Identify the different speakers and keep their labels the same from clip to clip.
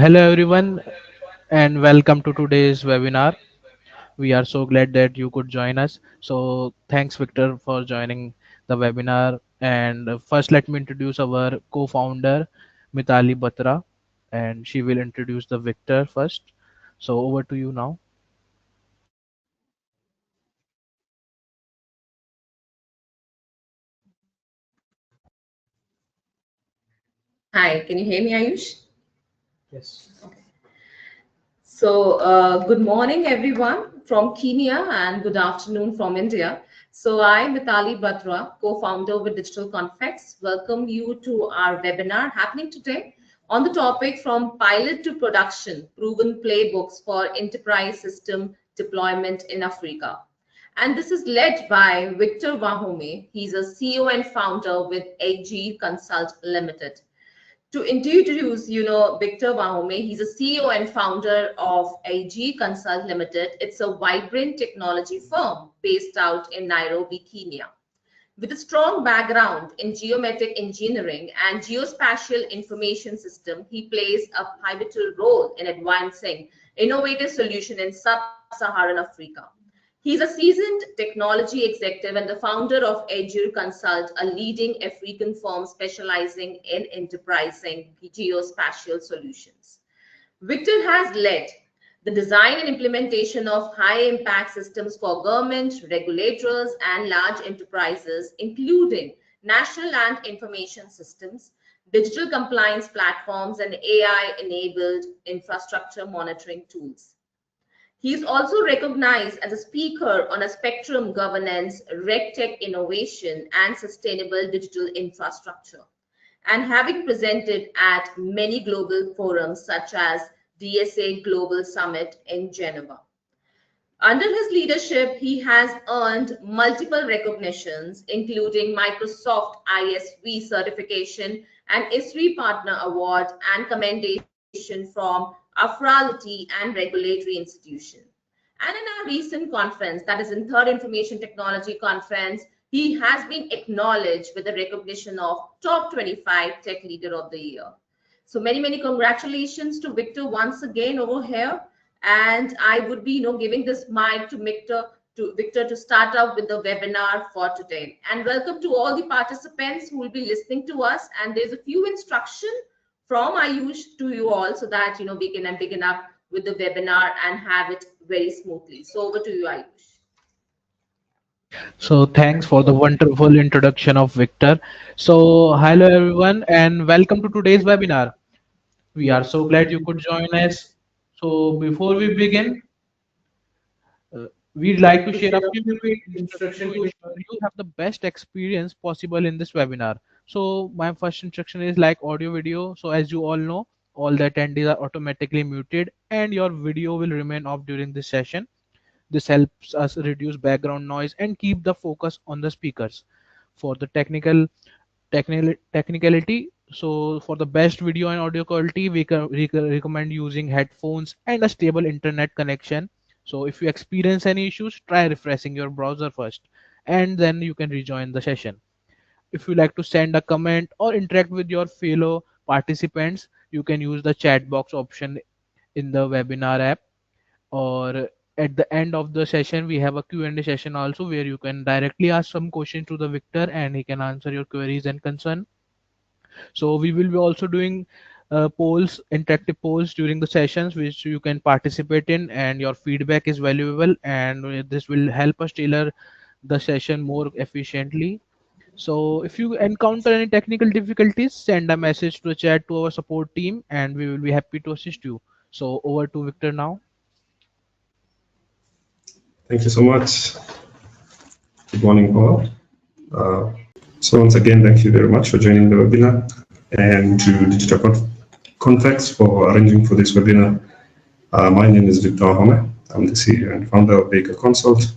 Speaker 1: Hello everyone, and welcome to today's webinar. We are so glad that you could join us. So, thanks, Victor, for joining the webinar. And first, let me introduce our co founder, Mitali Batra, and she will introduce the Victor first. So, over to you now.
Speaker 2: Hi, can you hear me, Ayush?
Speaker 1: Yes.
Speaker 2: Okay. Good morning, everyone from Kenya, and good afternoon from India. So, I'm Mitali Batra, co founder with DIGITALCONFEX. Welcome you to our webinar happening today on the topic from pilot to production proven playbooks for enterprise system deployment in Africa. And this is led by Victor Wahome. He's a CEO and founder with Aegir Consult Limited. To introduce, Victor Wahome, he's a CEO and founder of Aegir Consult Limited. It's a vibrant technology firm based out in Nairobi, Kenya. With a strong background in geometric engineering and geospatial information system, he plays a pivotal role in advancing innovative solutions in sub-Saharan Africa. He's a seasoned technology executive and the founder of Aegir Consult, a leading African firm specializing in enterprising geospatial solutions. Victor has led the design and implementation of high impact systems for government, regulators, and large enterprises, including national land information systems, digital compliance platforms, and AI enabled infrastructure monitoring tools. He is also recognized as a speaker on a spectrum governance, RegTech innovation, and sustainable digital infrastructure, and having presented at many global forums such as DSA Global Summit in Geneva. Under his leadership, he has earned multiple recognitions, including Microsoft ISV certification and ISRI Partner Award and commendation from Afrality and regulatory institution. And in our recent conference, that is in Third Information Technology Conference, he has been acknowledged with the recognition of Top 25 Tech Leader of the Year. So many congratulations to Victor once again over here. And I would be, giving this mic to Victor to start out with the webinar for today. And welcome to all the participants who will be listening to us. And there's a few instructions from Ayush to you all so that we can begin up with the webinar and have it very smoothly. So over to you, Ayush.
Speaker 1: So, thanks for the wonderful introduction of Victor. So, hello everyone, and welcome to today's webinar. We are so glad you could join us. So, before we begin, Uh, we'd like to share a few quick instruction to ensure you have the best experience possible in this webinar. So my first instruction is like audio video. So as you all know, all the attendees are automatically muted and your video will remain off during this session. This helps us reduce background noise and keep the focus on the speakers. For the technicality, so for the best video and audio quality, we recommend using headphones and a stable internet connection. So if you experience any issues, try refreshing your browser first and then you can rejoin the session. If you like to send a comment or interact with your fellow participants, you can use the chat box option in the webinar app, or at the end of the session we have a Q&A session also where you can directly ask some questions to the Victor and he can answer your queries and concern. So we will be also doing polls, interactive polls during the sessions which you can participate in, and your feedback is valuable and this will help us tailor the session more efficiently. So if you encounter any technical difficulties, send a message to the chat to our support team and we will be happy to assist you. So over to Victor now.
Speaker 3: Thank you so much. Good morning, all. Uh, so once again, thank you very much for joining the webinar and to Digital Convex for arranging for this webinar. My name is Victor Wahome. I'm the CEO and founder of Aegir Consult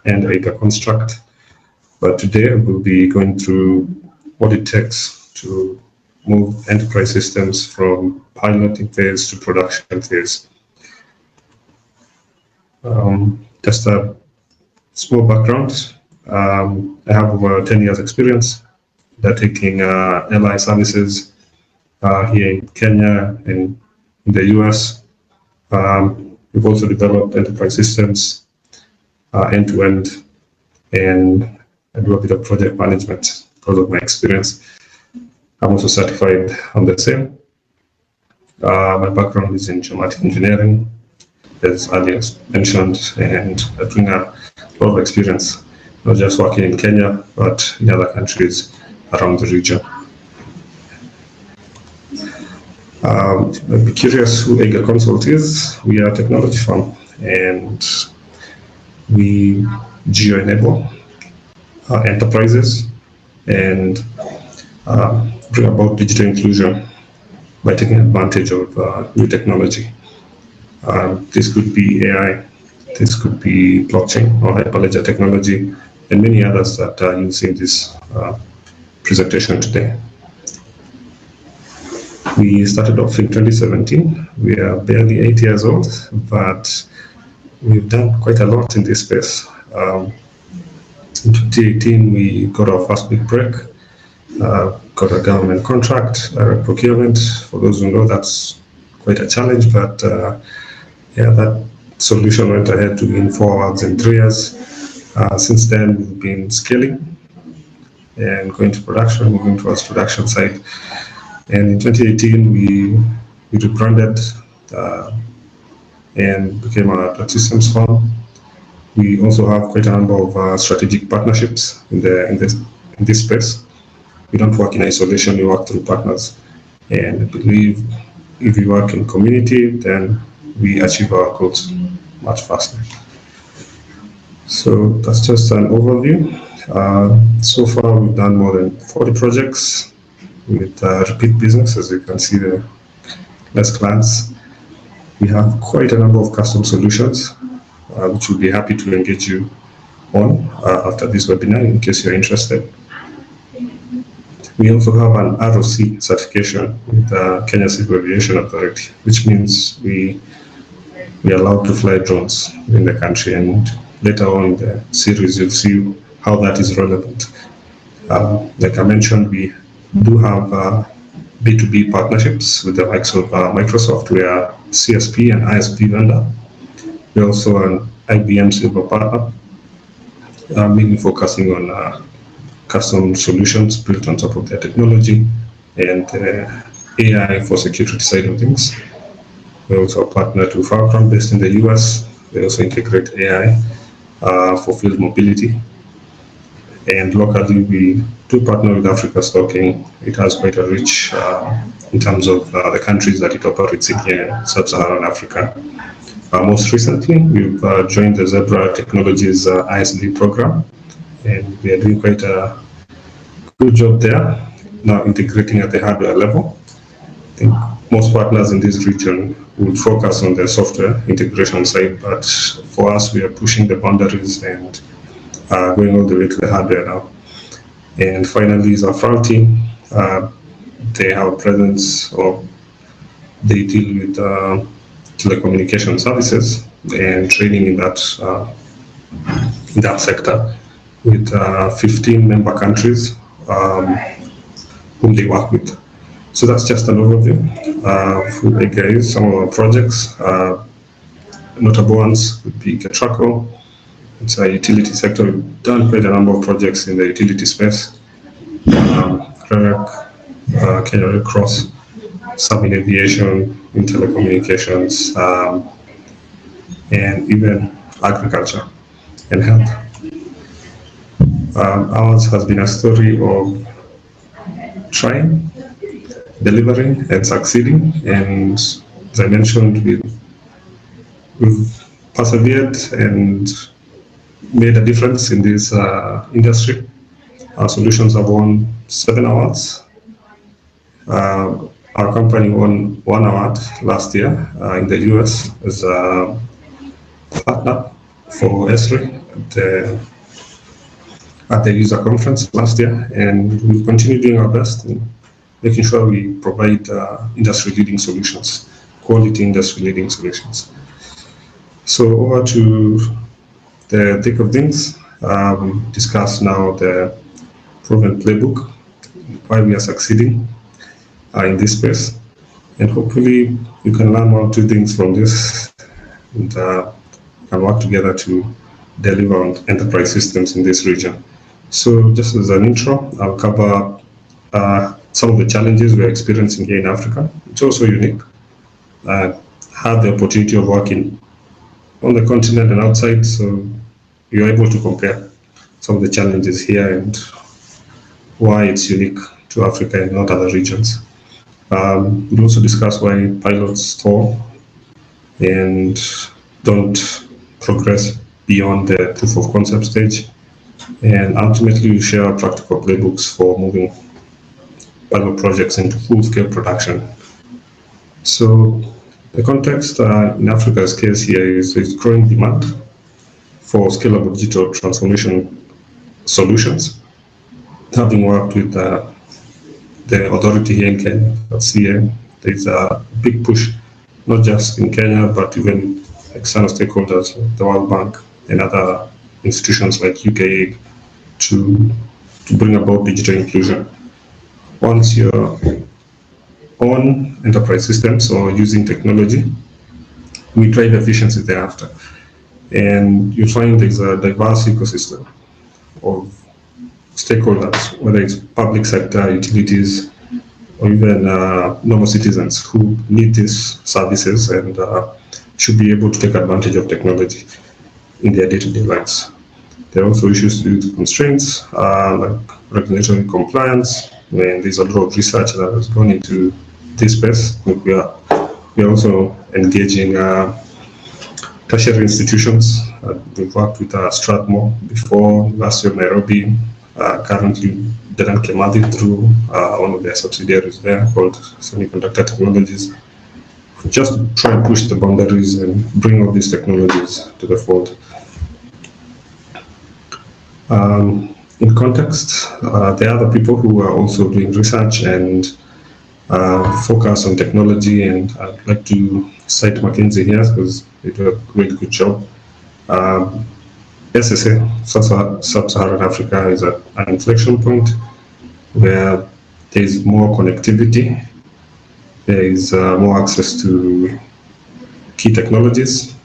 Speaker 3: and Aegir Construct. But today we'll be going through what it takes to move enterprise systems from piloting phase to production phase. Just a small background. I have over 10 years experience taking airline services here in Kenya, in in the US. We've also developed enterprise systems end-to-end, and I do a bit of project management because of my experience. I'm also certified on the same. My background is in geomatic engineering, as earlier mentioned, and I bring a lot of experience, not just working in Kenya, but in other countries around the region. I'd be curious who Aegir Consult is. We are a technology firm, and we geo-enable enterprises and bring about digital inclusion by taking advantage of new technology. This could be AI, this could be blockchain or hyperledger technology, and many others that are using this presentation today. We started off in 2017. We are barely 8 years old, but we've done quite a lot in this space. In 2018, we got our first big break, got a government contract, procurement. For those who know, that's quite a challenge, but yeah, that solution went ahead to in 4 hours and 3 years. Since then, we've been scaling and going to production, moving towards production side. And in 2018, we rebranded and became a systems firm. We also have quite a number of strategic partnerships in this space. We don't work in isolation, we work through partners. And I believe if we work in community, then we achieve our goals much faster. So that's just an overview. So far, we've done more than 40 projects with repeat business, as you can see the less clients. We have quite a number of custom solutions, which we'll be happy to engage you on after this webinar in case you're interested. We also have an ROC certification with the Kenya Civil Aviation Authority, which means we are allowed to fly drones in the country, and later on in the series you'll see how that is relevant. Like I mentioned, we do have B2B partnerships with the likes of Microsoft. We are CSP and ISP vendor. We're also an IBM Silver partner, mainly focusing on custom solutions built on top of their technology and AI for security side of things. We're also a partner to Falcon based in the US. They also integrate AI for field mobility. And locally, we do partner with Africa Stocking. It has quite a reach in terms of the countries that it operates in here, sub-Saharan Africa. Most recently, we've joined the Zebra Technologies ISD program, and we are doing quite a good job there, now integrating at the hardware level. I think most partners in this region would focus on the software integration side, but for us, we are pushing the boundaries and going all the way to the hardware now. And finally is our front team. They have a presence, or they deal with telecommunication services and training in that sector with 15 member countries whom they work with. So that's just an overview of who Aegir is. Some of our projects, notable ones would be Ketraco. It's a utility sector. We've done quite a number of projects in the utility space. Kenya Red Cross, some in aviation, in telecommunications, and even agriculture and health. Ours has been a story of trying, delivering, and succeeding. And as I mentioned, we've persevered and made a difference in this industry. Our solutions have won 7 awards. Our company won 1 award last year in the US as a partner for ESRI at the user conference last year, and we'll continue doing our best in making sure we provide industry-leading solutions, quality industry-leading solutions. So over to the thick of things. Discuss now the proven playbook, why we are succeeding in this space, And hopefully you can learn 1 or 2 things from this and can work together to deliver on enterprise systems in this region. So just as an intro, I'll cover some of the challenges we're experiencing here in Africa. It's also unique. Have the opportunity of working on the continent and outside, so you're able to compare some of the challenges here and why it's unique to Africa and not other regions. We'll also discuss why pilots stall and don't progress beyond the proof of concept stage. And ultimately, we share practical playbooks for moving pilot projects into full-scale production. So the context in Africa's case here is growing demand for scalable digital transformation solutions. Having worked with the authority here in Kenya, CA, there's a big push, not just in Kenya, but even external stakeholders, like the World Bank and other institutions like UK to bring about digital inclusion. Once you're on enterprise systems or using technology, we drive efficiency thereafter. And you find there's a diverse ecosystem of stakeholders, whether it's public sector, utilities, or even normal citizens who need these services and should be able to take advantage of technology in their day-to-day lives. There are also issues to do with constraints, like regulatory compliance, and there's a lot of research that has gone into this space. We are also engaging tertiary institutions. We've worked with Strathmore before, University of Nairobi, currently Dedan Kimathi through one of their subsidiaries there called Semiconductor Technologies, just to try and push the boundaries and bring all these technologies to the fold. In context, there are other people who are also doing research and focus on technology, and I'd like to cite McKinsey here because they do a really good job. SSA, Sub-Saharan Africa, is at an inflection point where there is more connectivity, there is more access to key technologies,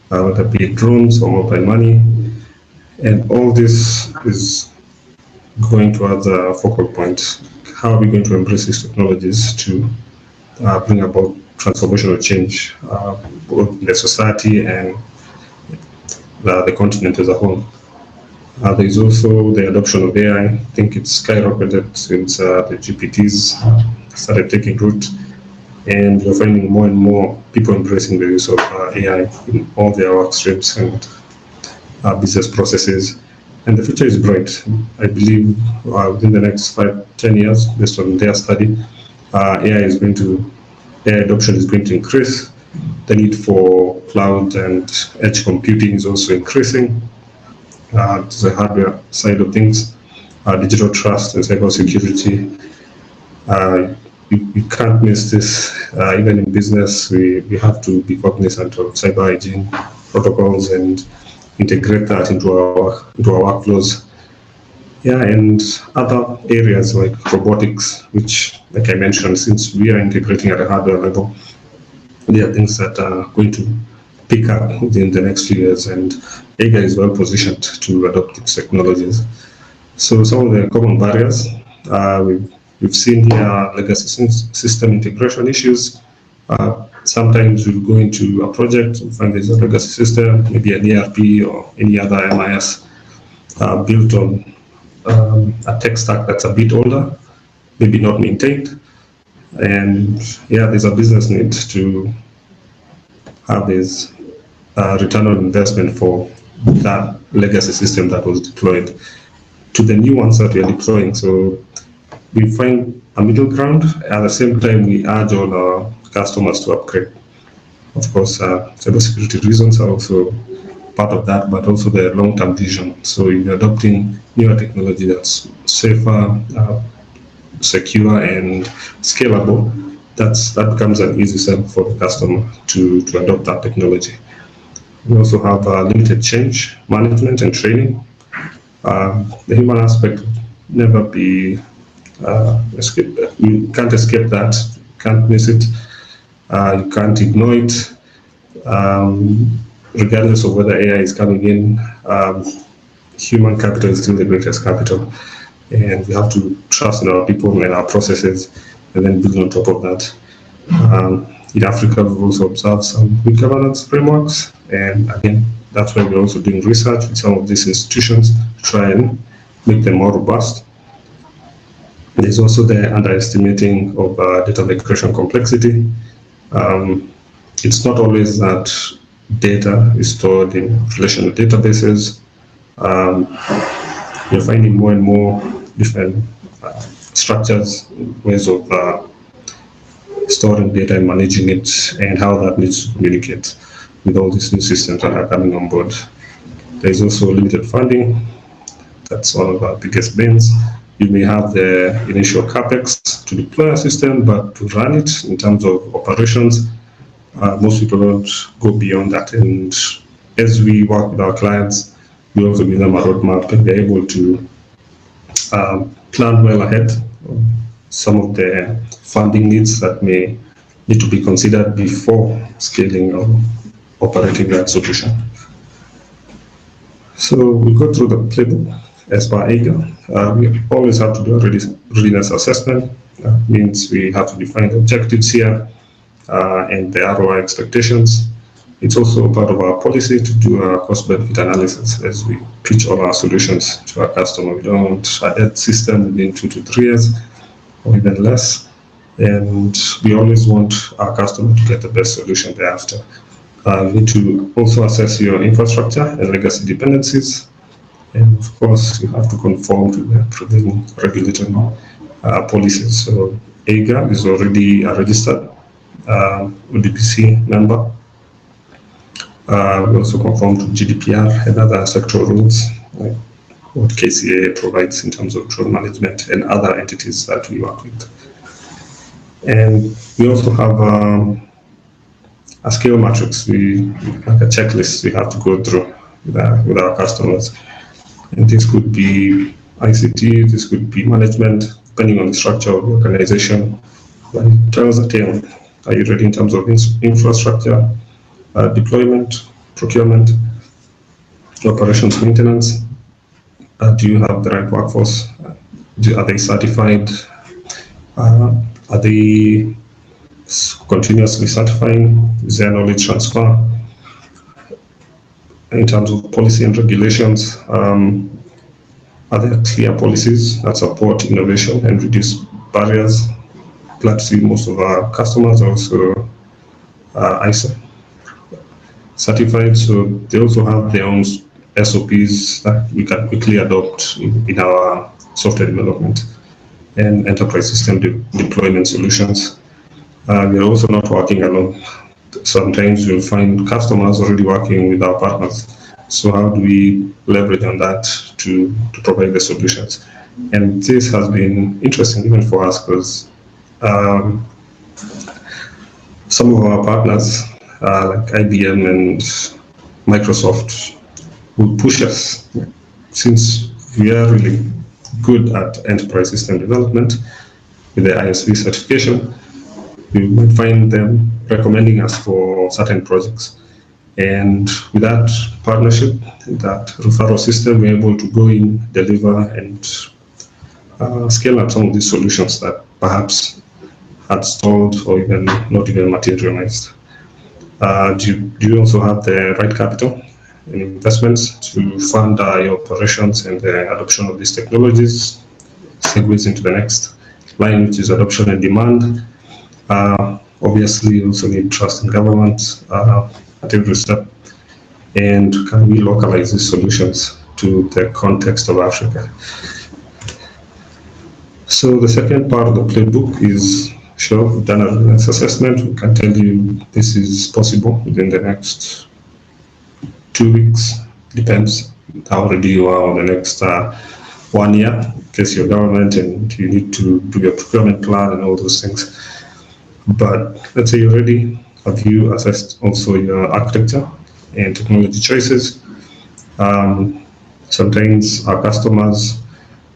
Speaker 3: whether it be drones or mobile money, and all this is going towards a focal point. How are we going to embrace these technologies to bring about transformational change, both in the society and the continent as a whole? There is also the adoption of AI. I think it's skyrocketed since the GPTs started taking root, and we're finding more and more people embracing the use of AI in all their work streams and business processes. And the future is bright. I believe within the next 5-10 years, based on their study, AI adoption is going to increase. The need for cloud and edge computing is also increasing. To the hardware side of things, digital trust and cybersecurity. You can't miss this. Even in business, we have to be cognizant of cyber hygiene protocols and integrate that into our workflows. Yeah, and other areas like robotics, which, like I mentioned, since we are integrating at a hardware level, there are things that are going to pick up within the next few years, and Aegir is well positioned to adopt these technologies. So some of the common barriers we've seen here: legacy system integration issues. Sometimes we'll go into a project and find there's a legacy system, maybe an ERP or any other MIS built on a tech stack that's a bit older, maybe not maintained. And yeah, there's a business need to have this return on investment for that legacy system that was deployed to the new ones that we are deploying. So we find a middle ground. At the same time, we urge all our customers to upgrade. Of course, cybersecurity reasons are also part of that, but also the long-term vision. So if you're adopting newer technology that's safer, secure, and scalable, that becomes an easy sell for the customer to adopt that technology. We also have limited change management and training. The human aspect will never be escaped. You can't escape that, can't miss it. You can't ignore it. Regardless of whether AI is coming in, human capital is still the greatest capital. And we have to trust in our people and our processes, and then build on top of that. In Africa, we've also observed some good governance frameworks, and again, that's why we're also doing research with some of these institutions to try and make them more robust. There's also the underestimating of data migration complexity. It's not always that data is stored in relational databases. You're finding more and more different structures, ways of storing data and managing it, and how that needs to communicate with all these new systems that are coming on board. There is also limited funding. That's one of our biggest bins. You may have the initial capex to deploy a system, but to run it in terms of operations, most people don't go beyond that. And as we work with our clients, we also give them a roadmap, and they're able to plan well ahead some of the funding needs that may need to be considered before scaling or operating that solution. So we go through the playbook as per Aegir. We always have to do a readiness assessment. That means we have to define the objectives here and the ROI expectations. It's also part of our policy to do a cost-benefit analysis as we pitch all our solutions to our customer. We don't want a dead system within 2 to 3 years or even less. And we always want our customer to get the best solution thereafter. You need to also assess your infrastructure and legacy dependencies. And of course, you have to conform to the prevailing regulatory policies. So Aegir is already a registered UDPC member. We also conform to GDPR and other sectoral rules, like what KCA provides in terms of drone management and other entities that we work with. And we also have a skill matrix, like a checklist we have to go through with our customers. And this could be ICT, this could be management, depending on the structure of the organization. But it tells a tale. Are you ready in terms of infrastructure, deployment, procurement, operations, maintenance? Do you have the right workforce? Are they certified? Are they continuously certifying? Is there knowledge transfer? In terms of policy and regulations, are there clear policies that support innovation and reduce barriers? Glad to see most of our customers are also ISO certified, so they also have their own SOPs that we can quickly adopt in our software development and enterprise system deployment solutions. We're also not working alone. Sometimes you'll find customers already working with our partners. So how do we leverage on that to provide the solutions? And this has been interesting even for us because some of our partners, like IBM and Microsoft, will push us since we are really good at enterprise system development with the ISV certification. We might find them recommending us for certain projects. And with that partnership, that referral system, we're able to go in, deliver, and scale up some of these solutions that perhaps had stalled or even not even materialized. Do you also have the right capital and investments to fund your operations and the adoption of these technologies? Segues into the next line, which is adoption and demand. Obviously, you also need trust in government at every step. And can we localize these solutions to the context of Africa? So the second part of the playbook is, sure, we've done a readiness assessment. We can tell you this is possible within the next 2 weeks. Depends how ready you are on the next 1 year, in case you're government and you need to do your procurement plan and all those things. But let's say you're ready. Have you assessed also your architecture and technology choices? Sometimes our customers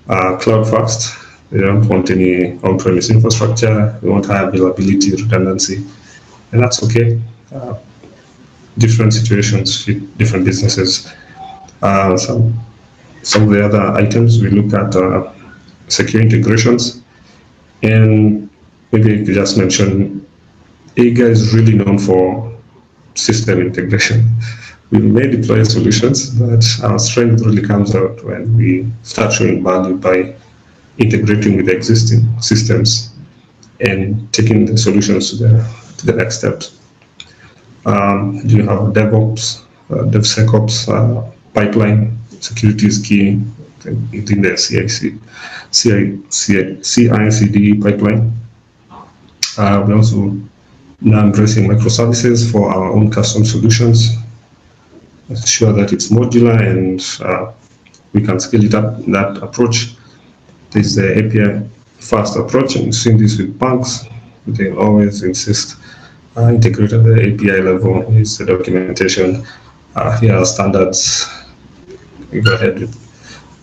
Speaker 3: are cloud first. They don't want any on-premise infrastructure. They want high availability, redundancy. and that's okay. Different situations fit different businesses. Some of the other items we look at secure integrations, and maybe you just mention Aegir is really known for system integration. We may deploy solutions, but our strength really comes out when we start showing value by integrating with existing systems and taking the solutions to the next steps. You have DevOps, DevSecOps pipeline. Security is key within the CI/CD pipeline. We also now embracing microservices for our own custom solutions. Ensure that it's modular and we can scale it up. That approach is the API first approach, and seeing this with banks, they always insist integrate at the API level is the documentation. Here are standards. We go ahead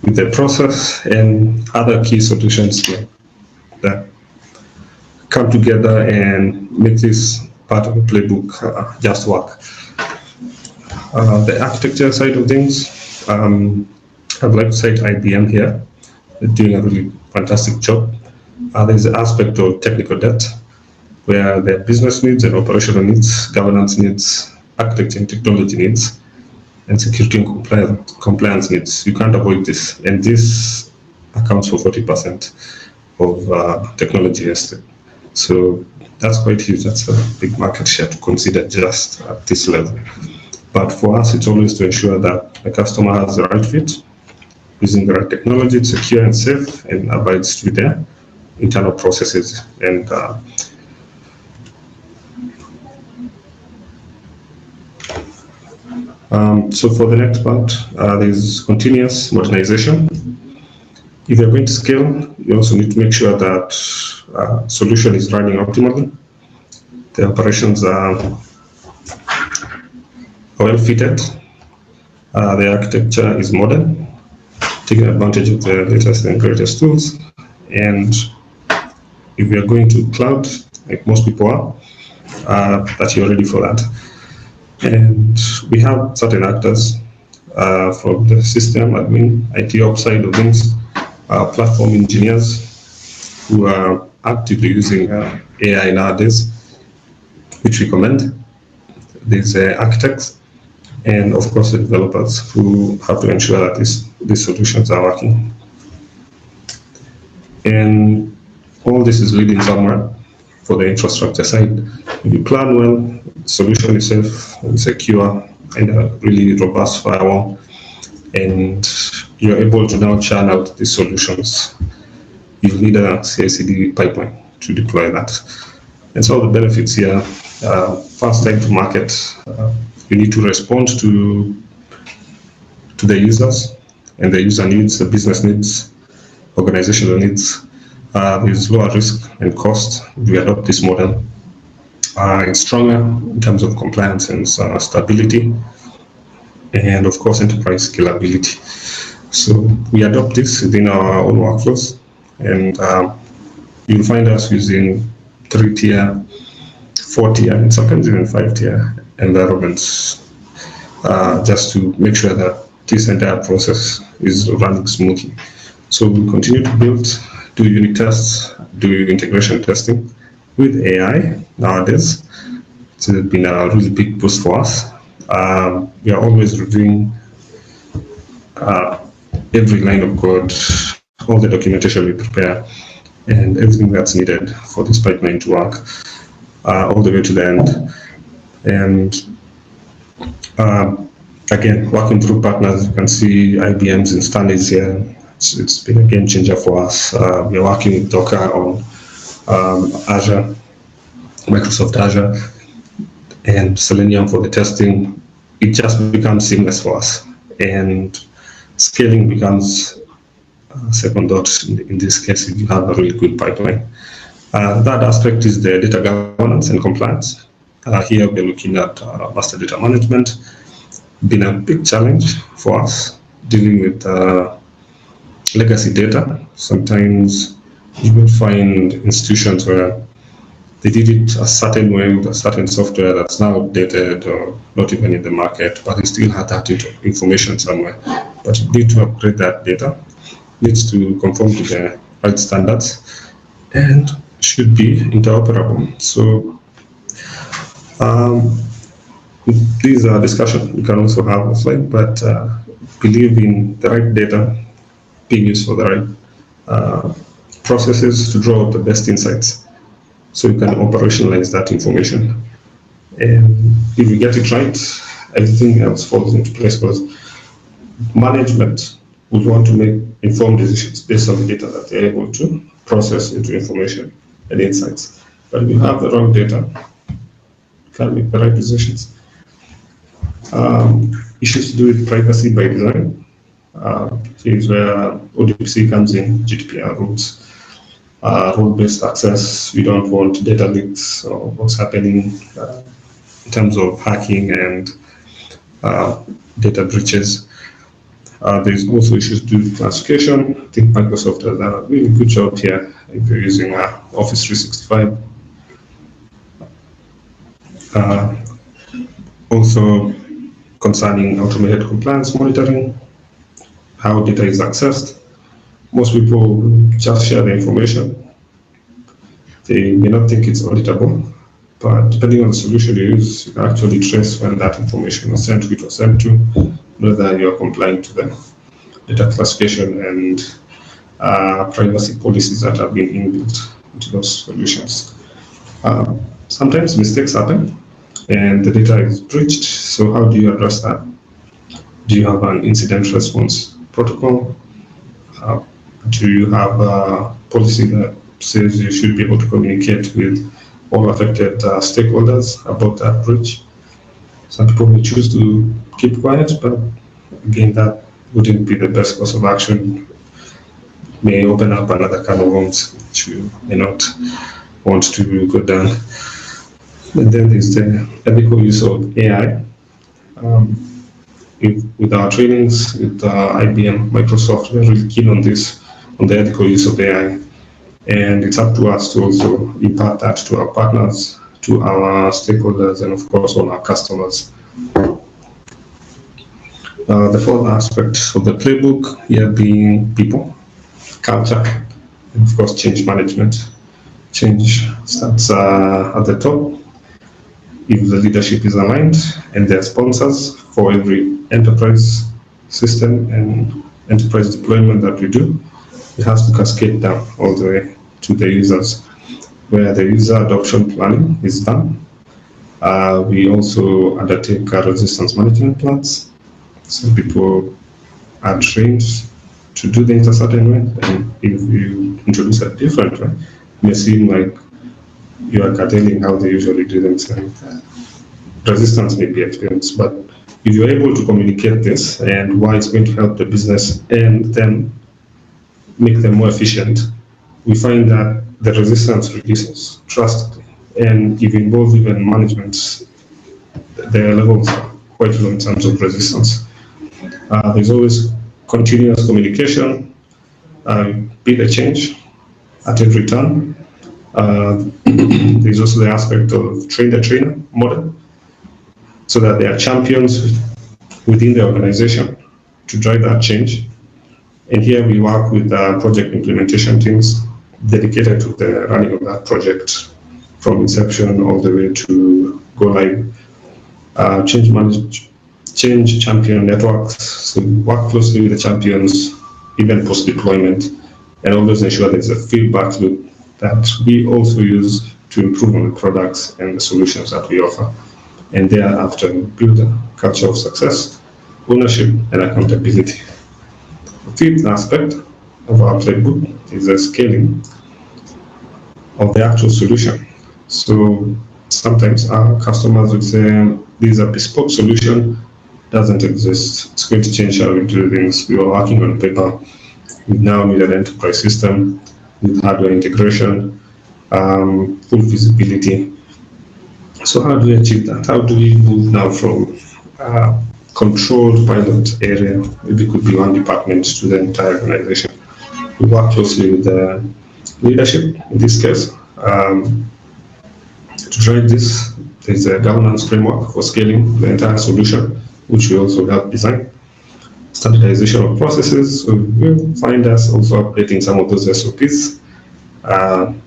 Speaker 3: with the process and other key solutions that come together and make this part of the playbook just work. The architecture side of things, I'd like to cite IBM here. They're doing a really fantastic job. There's an aspect of technical debt where their business needs and operational needs, governance needs, architecture and technology needs, and security and compliance needs. You can't avoid this. And this accounts for 40% of technology estate. So that's quite huge. That's a big market share to consider just at this level. But for us, it's always to ensure that the customer has the right fit, using the right technology, it's secure and safe, and abides to their internal processes. And so for the next part, there's continuous modernization. If you're going to scale, you also need to make sure that solution is running optimally. The operations are well fitted. The architecture is modern, taking advantage of the latest and greatest tools. And if we are going to cloud, like most people are, that you're ready for that. And we have certain actors from the system admin, IT ops side of things, platform engineers who are actively using AI nowadays, which we commend. There's architects, and of course the developers who have to ensure that these solutions are working. And all this is leading somewhere for the infrastructure side. If you plan well, the solution is safe and secure and a really robust firewall, and you're able to now churn out these solutions. You need a CI/CD pipeline to deploy that. And so the benefits here, fast time to market. You need to respond to the users and the user needs, the business needs, organizational needs. There's lower risk and cost if you adopt this model. It's stronger in terms of compliance and stability, and of course enterprise scalability. So we adopt this within our own workflows, and you'll find us using 3-tier, 4-tier, and sometimes even 5-tier environments, just to make sure that this entire process is running smoothly. So we'll continue to build, do unit tests, do integration testing with AI nowadays. So it's been a really big boost for us. We are always reviewing every line of code, all the documentation we prepare, and everything that's needed for this pipeline to work all the way to the end. And again, working through partners, you can see IBM's and Stanley's here. It's been a game changer for us. We're working with Docker on Azure, Microsoft Azure, and Selenium for the testing. It just becomes seamless for us, and scaling becomes second thought in this case if you have a really good pipeline. That aspect is the data governance and compliance. Here we're looking at master data management. Been a big challenge for us dealing with legacy data. Sometimes you will find institutions where they did it a certain way with a certain software that's now outdated or not even in the market, but they still had that information somewhere. But you need to upgrade that data, needs to conform to the right standards, and should be interoperable. So these are discussions we can also have offline, but believe in the right data being used for the right processes to draw out the best insights so you can operationalize that information. And if you get it right, everything else falls into place because management would want to make informed decisions based on the data that they're able to process into information and insights. But if you have the wrong data, you can't make the right decisions. Issues to do with privacy by design. Here's where ODPC comes in, GDPR rules. Role-based access, we don't want data leaks or what's happening in terms of hacking and data breaches. There's also issues to do with classification. I think Microsoft has done a really good job here if you're using Office 365. Also concerning automated compliance monitoring, how data is accessed. Most people just share the information. They may not think it's auditable, but depending on the solution you use, you can actually trace when that information was sent, who it was sent to, whether you're complying to the data classification and privacy policies that have been inbuilt into those solutions. Sometimes mistakes happen and the data is breached, so how do you address that? Do you have an incident response protocol? Do you have a policy that says you should be able to communicate with all affected stakeholders about that breach? Some people may choose to keep quiet, but again, that wouldn't be the best course of action. May open up another can of worms which you may not want to go down. And then there's the ethical use of AI. With our trainings with IBM, Microsoft, we're really keen on this, on the ethical use of AI. And it's up to us to also impart that to our partners, to our stakeholders, and of course, on our customers. The fourth aspect of the playbook here being people, culture, and of course, change management. Change starts at the top. If the leadership is aligned and their sponsors for every enterprise system and enterprise deployment that we do, it has to cascade down all the way to the users, where the user adoption planning is done. We also undertake resistance management plans, so people are trained to do things a certain way, and if you introduce a different way, it may seem like you are curtailing how they usually do things. Resistance may be experienced, but if you're able to communicate this and why it's going to help the business and then make them more efficient, we find that the resistance reduces drastically. And if you involve even management, their levels are quite low in terms of resistance. There's always continuous communication, be the change at every turn. There's also the aspect of train-the-trainer model, so that there are champions within the organization to drive that change. And here we work with project implementation teams dedicated to the running of that project from inception all the way to go live. Change champion networks, so we work closely with the champions even post-deployment, and always ensure there's a feedback loop that we also use to improve on the products and the solutions that we offer. And thereafter build a culture of success, ownership, and accountability. The fifth aspect of our playbook is the scaling of the actual solution. So sometimes our customers would say, this is a bespoke solution, doesn't exist, it's going to change how we do things. We were working on paper, we now need an enterprise system with hardware integration, full visibility. So how do we achieve that? How do we move now from controlled pilot area, maybe it could be one department, to the entire organization? We work closely with the leadership in this case, To drive this, there is a governance framework for scaling the entire solution, which we also help design. Standardization of processes, so you'll find us also updating some of those SOPs.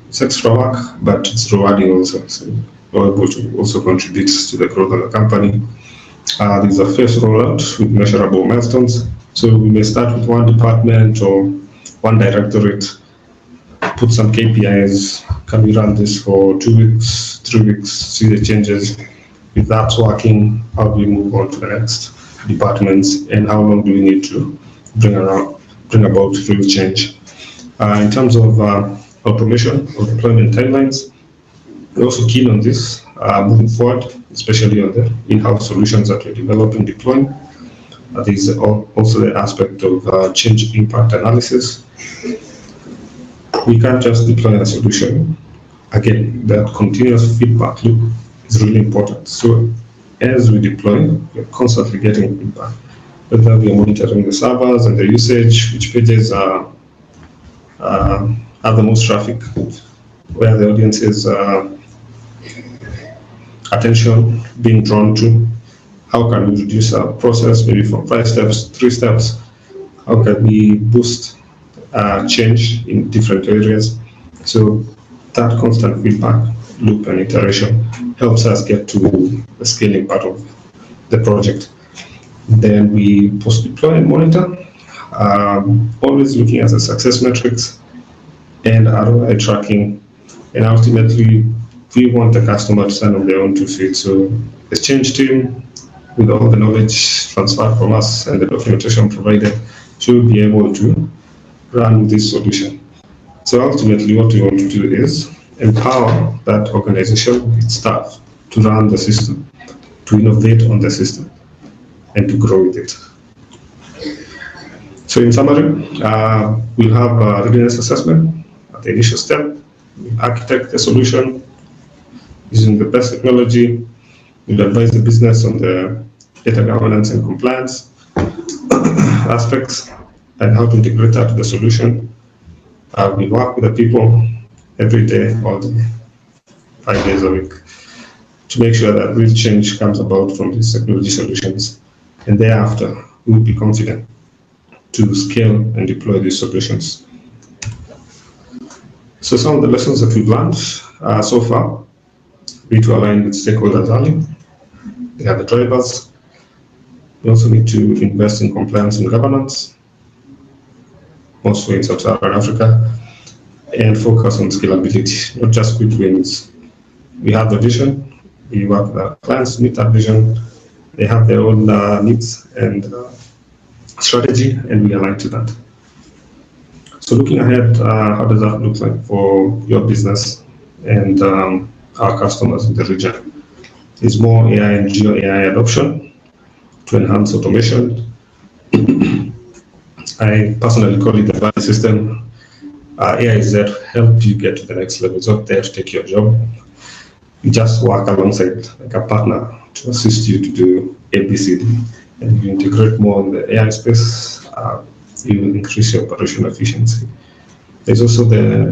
Speaker 3: It's extra work, but it's rewarding also. So we're able to also contribute to the growth of the company. There's a phase rollout with measurable milestones. So we may start with one department or one directorate, put some KPIs. Can we run this for 2 weeks, 3 weeks, see the changes? If that's working, how do we move on to the next departments, and how long do we need to bring about real change? In terms of automation or deployment timelines, we're also keen on this moving forward, especially on the in-house solutions that we're developing, deploying. There's also the aspect of change impact analysis. We can't just deploy a solution. Again, that continuous feedback loop is really important. So as we deploy, we're constantly getting feedback, whether we are monitoring the servers and the usage, which pages have the most traffic, where the audience's attention being drawn to, how can we reduce our process maybe from 5 steps, 3 steps, how can we boost change in different areas. So that constant feedback loop and iteration helps us get to the scaling part of the project. Then we post-deploy and monitor, always looking at the success metrics and ROI tracking. And ultimately, we want the customer to sign on their own 2 feet. So the change team, with all the knowledge transferred from us and the documentation provided, should be able to run this solution. So ultimately, what we want to do is empower that organization with staff to run the system, to innovate on the system, and to grow with it. So in summary, we'll have a readiness assessment at the initial step. We architect the solution using the best technology. We'll advise the business on the data governance and compliance aspects and how to integrate that to the solution. We work with the people every day, all day, 5 days a week, to make sure that real change comes about from these technology solutions. And thereafter, we will be confident to scale and deploy these solutions. So some of the lessons that we've learned so far, we need to align with stakeholders early. They are the drivers. We also need to invest in compliance and governance, mostly in Sub-Saharan Africa, and focus on scalability, not just quick wins. We have the vision. We work with our clients to meet that vision. They have their own needs and strategy, and we align to that. So looking ahead, how does that look like for your business and our customers in the region? Is more AI and Geo AI adoption to enhance automation. I personally call it the value system. AI is there to help you get to the next level. It's not there to take your job. You just work alongside like a partner to assist you to do ABCD. And if you integrate more in the AI space, you will increase your operational efficiency. There's also the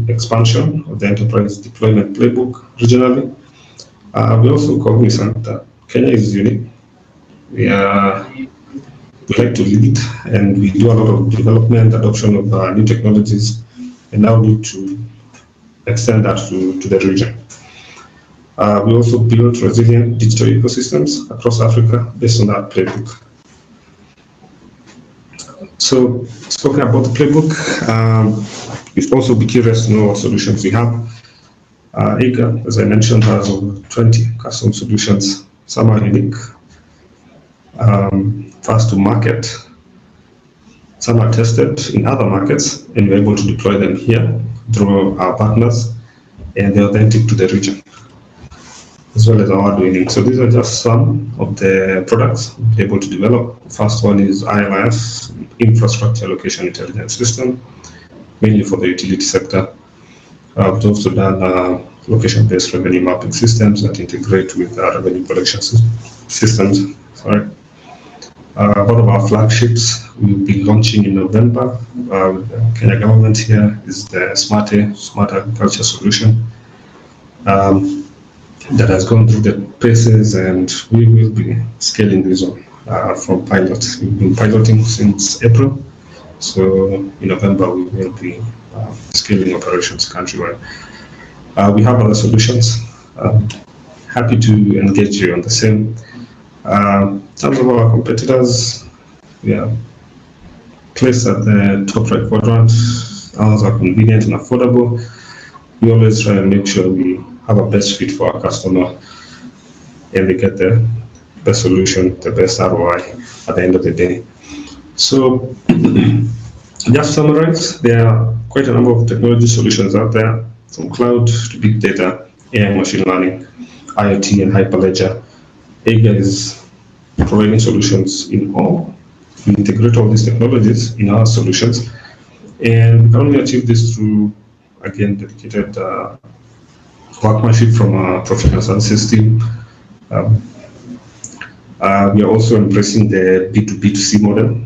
Speaker 3: expansion of the enterprise deployment playbook regionally. We're also cognizant that Kenya is unique. We like to lead, and we do a lot of development, adoption of new technologies, and now need to extend that to the region. We also build resilient digital ecosystems across Africa based on that playbook. So, talking about the playbook, you'd also be curious to know what solutions we have. Aegir, as I mentioned, has over 20 custom solutions. Some are unique, fast to market. Some are tested in other markets, and we're able to deploy them here through our partners, and they're authentic to the region, as well as our doing. So these are just some of the products we're able to develop. The first one is ILS, Infrastructure Location Intelligence System, mainly for the utility sector. We've also done location-based revenue mapping systems that integrate with revenue collection systems. One of our flagships we'll be launching in November with the Kenya government here is the Smart Agriculture Solution. that has gone through the paces, and we will be scaling this on from pilot. We've been piloting since April, so in November we will be scaling operations countrywide. We have other solutions. Happy to engage you on the same. In terms of our competitors, we are placed at the top right quadrant. Ours are convenient and affordable. We always try and make sure we have a best fit for our customer and they get the best solution, the best ROI at the end of the day. So, just to summarize, there are quite a number of technology solutions out there, from cloud to big data, AI, machine learning, IoT, and hyperledger. Aegir is providing solutions in all. We integrate all these technologies in our solutions, and we can only achieve this through, again, dedicated workmanship from our professional services team. We are also embracing the B2B2C model,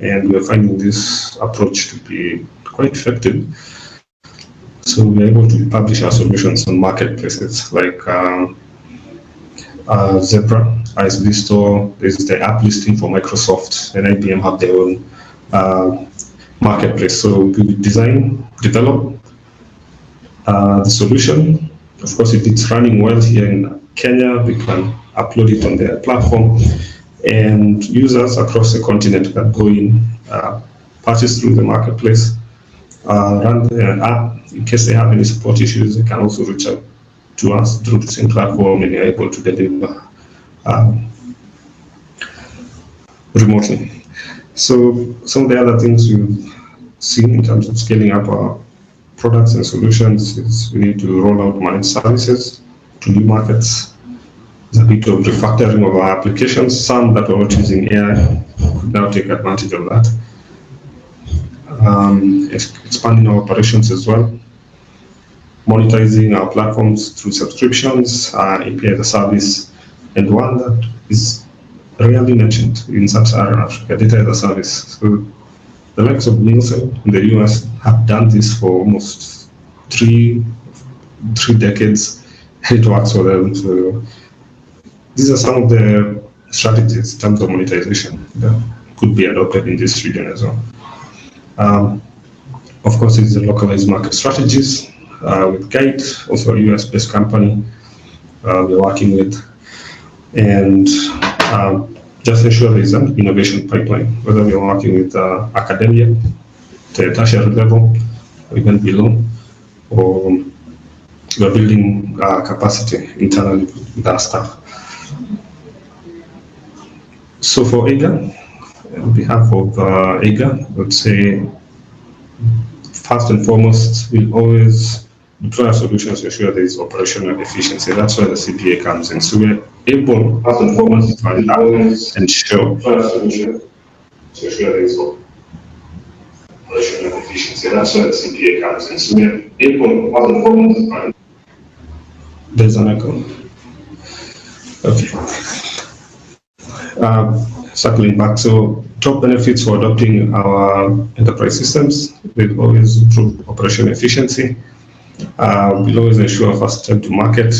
Speaker 3: and we are finding this approach to be quite effective. So we are able to publish our solutions on marketplaces like Zebra, ISV Store. This is the app listing for Microsoft, and IBM have their own marketplace. So we design, develop the solution. Of course, if it's running well here in Kenya, we can upload it on their platform, and users across the continent can go in, purchase through the marketplace, run the app. In case they have any support issues, they can also reach out to us through the same platform, and we are able to deliver remotely. So some of the other things we've seen in terms of scaling up our products and solutions is we need to roll out managed services to new markets. There's a bit of refactoring of our applications. Some that were not using AI could now take advantage of that. Expanding our operations as well. Monetizing our platforms through subscriptions, API as a service, and one that is rarely mentioned in Sub-Saharan Africa, data as a service. So the likes of Nielsen in the US have done this for almost three decades. It works for them. So these are some of the strategies in terms of monetization that could be adopted in this region as well. Of course, it's the localized market strategies with Guide, also a US-based company we're working with, and just ensure there is an innovation pipeline, whether we're working with academia, the tertiary level, or even below, or we're building capacity internally with our staff. So for Aegir, on behalf of Aegir, I would say first and foremost, we'll always deploy our solutions to ensure there is operational efficiency. That's where the CPA comes in. So we're able, first and foremost, to ensure to ensure there is operational efficiency. That's where the CPA comes in. So we're able, first and foremost, there's an echo. Okay. Circling back, so top benefits for adopting our enterprise systems will always improve operational efficiency. We'll always ensure fast time to market,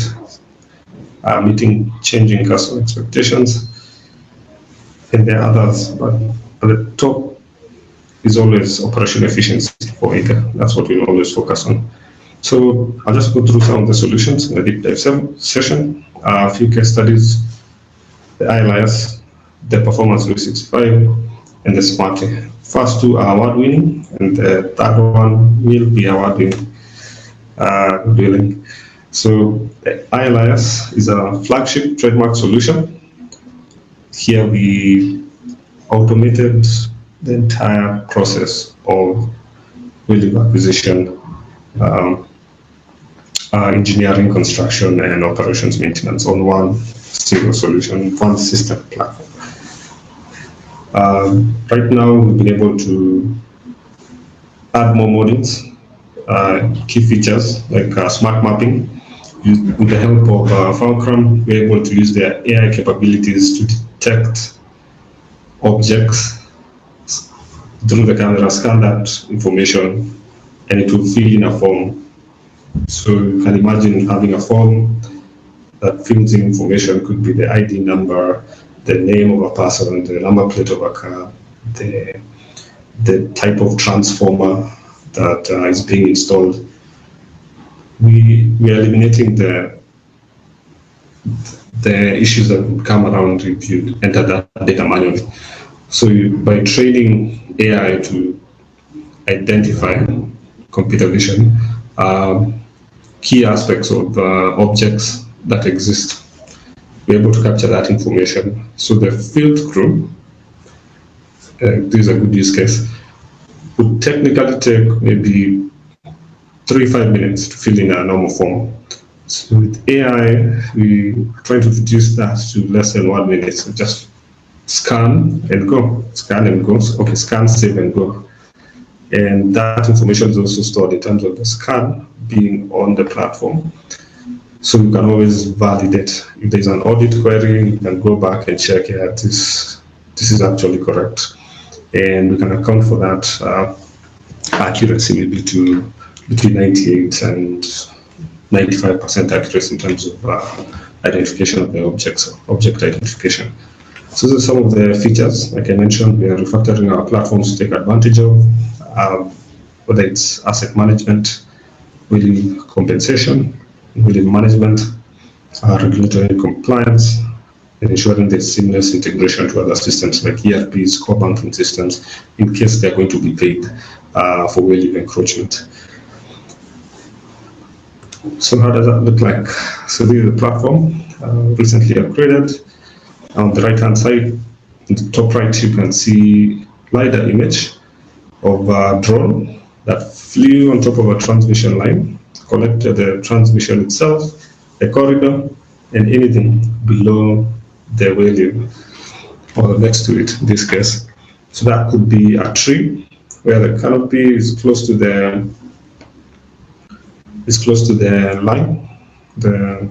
Speaker 3: meeting changing customer expectations, and there are others, but at the top is always operational efficiency for Aegir. That's what we'll always focus on. So I'll just go through some of the solutions in the deep dive session. A few case studies: the iAlias, the Performance 365, and the Smarty. First two are award-winning, and the third one will be award-winning. So the iAlias is a flagship trademark solution. Here we automated the entire process of building acquisition, engineering, construction, and operations maintenance on one single solution, one system platform. Right now, we've been able to add more modules, key features like smart mapping. With the help of Fulcrum, we're able to use their AI capabilities to detect objects through the camera, scan that information, and it will fill in a form. So you can imagine having a form that fills in information. Could be the ID number, the name of a person, the number plate of a car, the type of transformer that is being installed. We are eliminating the issues that would come around if you enter that data manually. So by training AI to identify computer vision, key aspects of objects that exist, we're able to capture that information. So the field crew, this is a good use case, would technically take maybe 3-5 minutes to fill in a normal form. So with AI, we try to reduce that to less than 1 minute. So just scan and go, scan and go. Okay, scan, save and go. And that information is also stored in terms of the scan being on the platform. So you can always validate. If there's an audit query, you can go back and check, yeah, this is actually correct. And we can account for that accuracy maybe to between 98 and 95% accuracy in terms of identification of the object identification. So those are some of the features. Like I mentioned, we are refactoring our platforms to take advantage of, whether it's asset management, within compensation, within management, regulatory compliance, and ensuring there's seamless integration to other systems like ERPs, core banking systems, in case they're going to be paid for value encroachment. So how does that look like? So this is the platform recently upgraded. On the right-hand side, in the top right, you can see LiDAR image of a drone that flew on top of a transmission line, collected the transmission itself, the corridor, and anything below the value or next to it in this case. So that could be a tree where the canopy is close to the line, the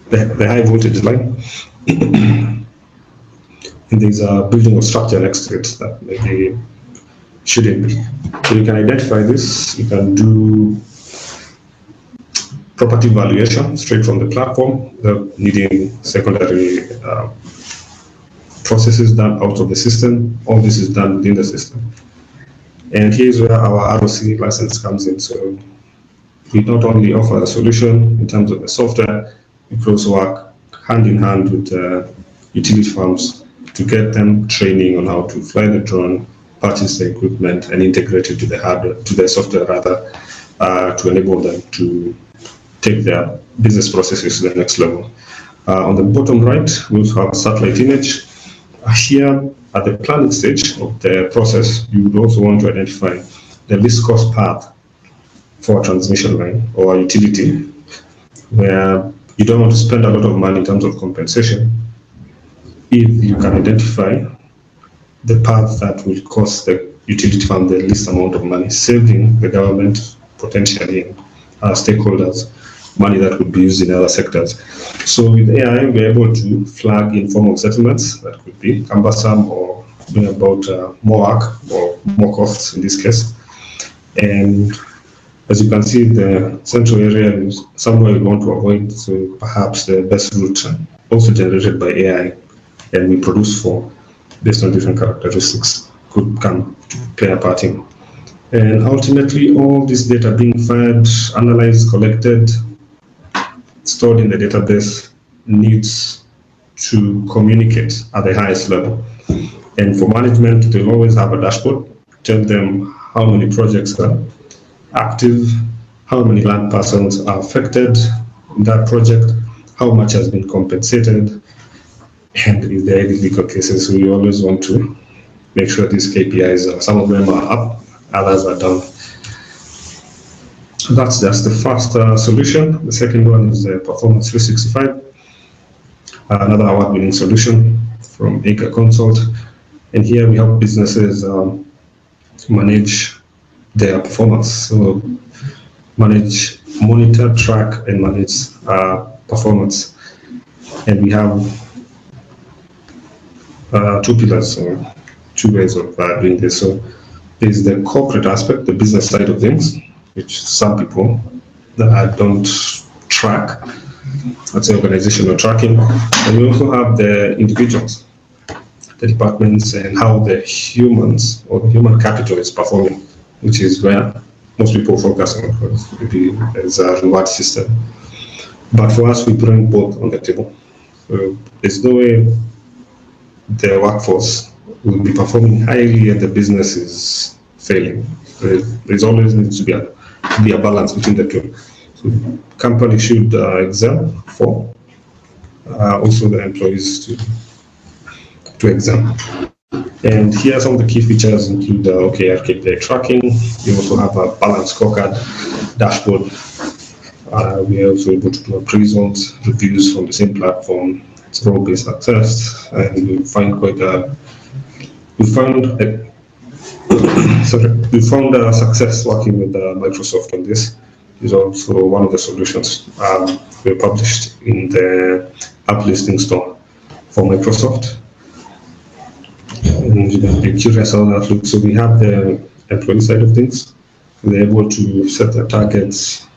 Speaker 3: high voltage line. And there's a building or structure next to it that maybe shouldn't be. So you can identify this, you can do property valuation straight from the platform without needing secondary processes done out of the system. All this is done within the system. And here's where our ROC license comes in. So we not only offer a solution in terms of the software, we also work hand in hand with utility firms to get them training on how to fly the drone, purchase the equipment, and integrate it to the hardware, to the software rather, to enable them to take their business processes to the next level. On the bottom right, we also have a satellite image. Here, at the planning stage of the process, you would also want to identify the least cost path for a transmission line or a utility, where you don't want to spend a lot of money in terms of compensation. If you can identify the path that will cost the utility firm the least amount of money, saving the government potentially and stakeholders money that would be used in other sectors. So with AI, we're able to flag informal settlements that could be cumbersome or bring about more work or more costs in this case. And as you can see, the central area is somewhere we want to avoid, so perhaps the best route also generated by AI and we produce for based on different characteristics could come to play a part in. And ultimately, all this data being fed, analyzed, collected, stored in the database needs to communicate at the highest level. And for management, they'll always have a dashboard, tell them how many projects are active, how many land parcels are affected in that project, how much has been compensated, and if there are any legal cases, we always want to make sure these KPIs, some of them are up, others are down. So that's just the first solution. The second one is the Performance 365, another award-winning solution from Aegir Consult. And here we help businesses manage their performance. So manage, monitor, track, and manage performance. And we have two pillars, or two ways of doing this. So there's the corporate aspect, the business side of things, which some people that don't track. let's say organizational tracking. And we also have the individuals, the departments, and how the humans or the human capital is performing, which is where most people focus on because maybe there's a reward system. But for us, we bring both on the table. So there's no way the workforce will be performing highly and the business is failing. There's always needs to be a balance between the two. So company should excel for also the employees to excel. And here some of the key features include OKR KPI tracking. We also have a balanced scorecard dashboard. We are also able to do appraisals, reviews from the same platform. It's role-based access, and we found success working with Microsoft on this. Is also one of the solutions we published in the app listing store for Microsoft. And you can be curious how that looks. So we have the employee side of things. They're able to set their targets,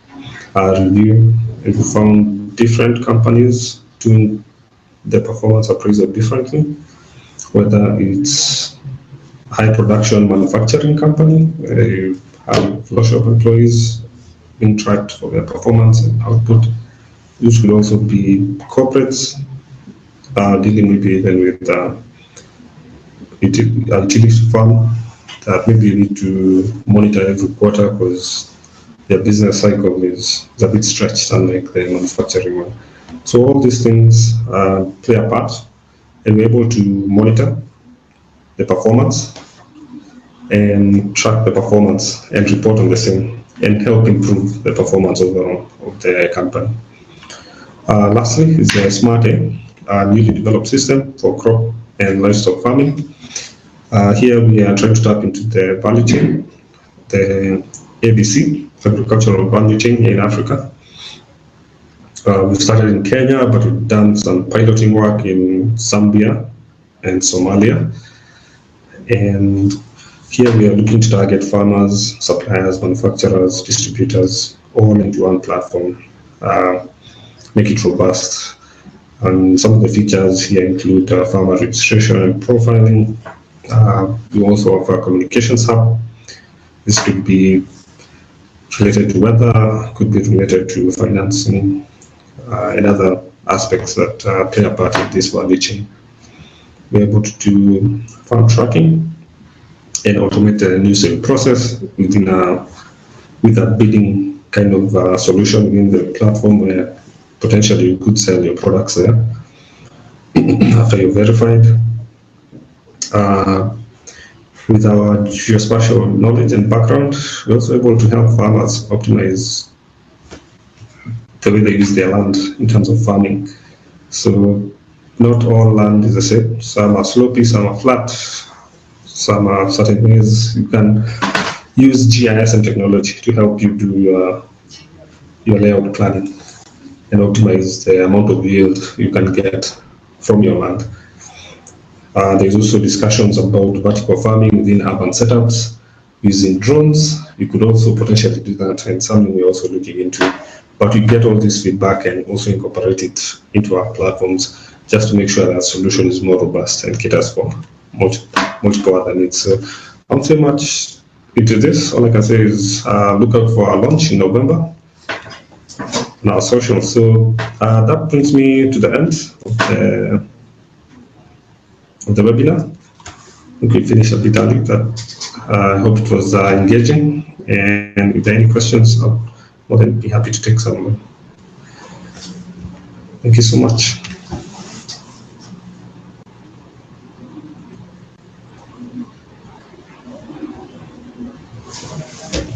Speaker 3: review, and we found different companies doing the performance appraisal differently, whether it's high production manufacturing company, where you have lots of employees being tracked for their performance and output. This could also be corporates dealing maybe even with utility firm that maybe you need to monitor every quarter because their business cycle is a bit stretched, unlike the manufacturing one. So all these things play a part, and we're able to monitor the performance and track the performance and report on the same and help improve the performance overall of the company. Lastly is the Smart A, a newly developed system for crop and livestock farming. Here we are trying to tap into the value chain, the ABC, agricultural value chain in Africa. We've started in Kenya, but we've done some piloting work in Zambia and Somalia. And here we are looking to target farmers, suppliers, manufacturers, distributors, all into one platform, make it robust. And some of the features here include farmer registration and profiling. We also offer a communications hub. This could be related to weather, could be related to financing, and other aspects that play a part in this value chain. We're able to do farm tracking and automate the new sale process with a bidding kind of solution within the platform where potentially you could sell your products there after you're verified. With our geospatial knowledge and background, we're also able to help farmers optimize the way they use their land in terms of farming. So not all land is the same. Some are slopey, some are flat, some are certain ways. You can use GIS and technology to help you do your layout planning and optimize the amount of yield you can get from your land. There's also discussions about vertical farming within urban setups using drones. You could also potentially do that, and something we're also looking into. But we get all this feedback and also incorporate it into our platforms just to make sure that solution is more robust and caters for multiple other needs. So I'm so much into this. All I can say is look out for our launch in November on our social. So that brings me to the end of the webinar. I think we finished a bit early, but I hope it was engaging. And if there are any questions, I'll more than be happy to take some. Thank you so much.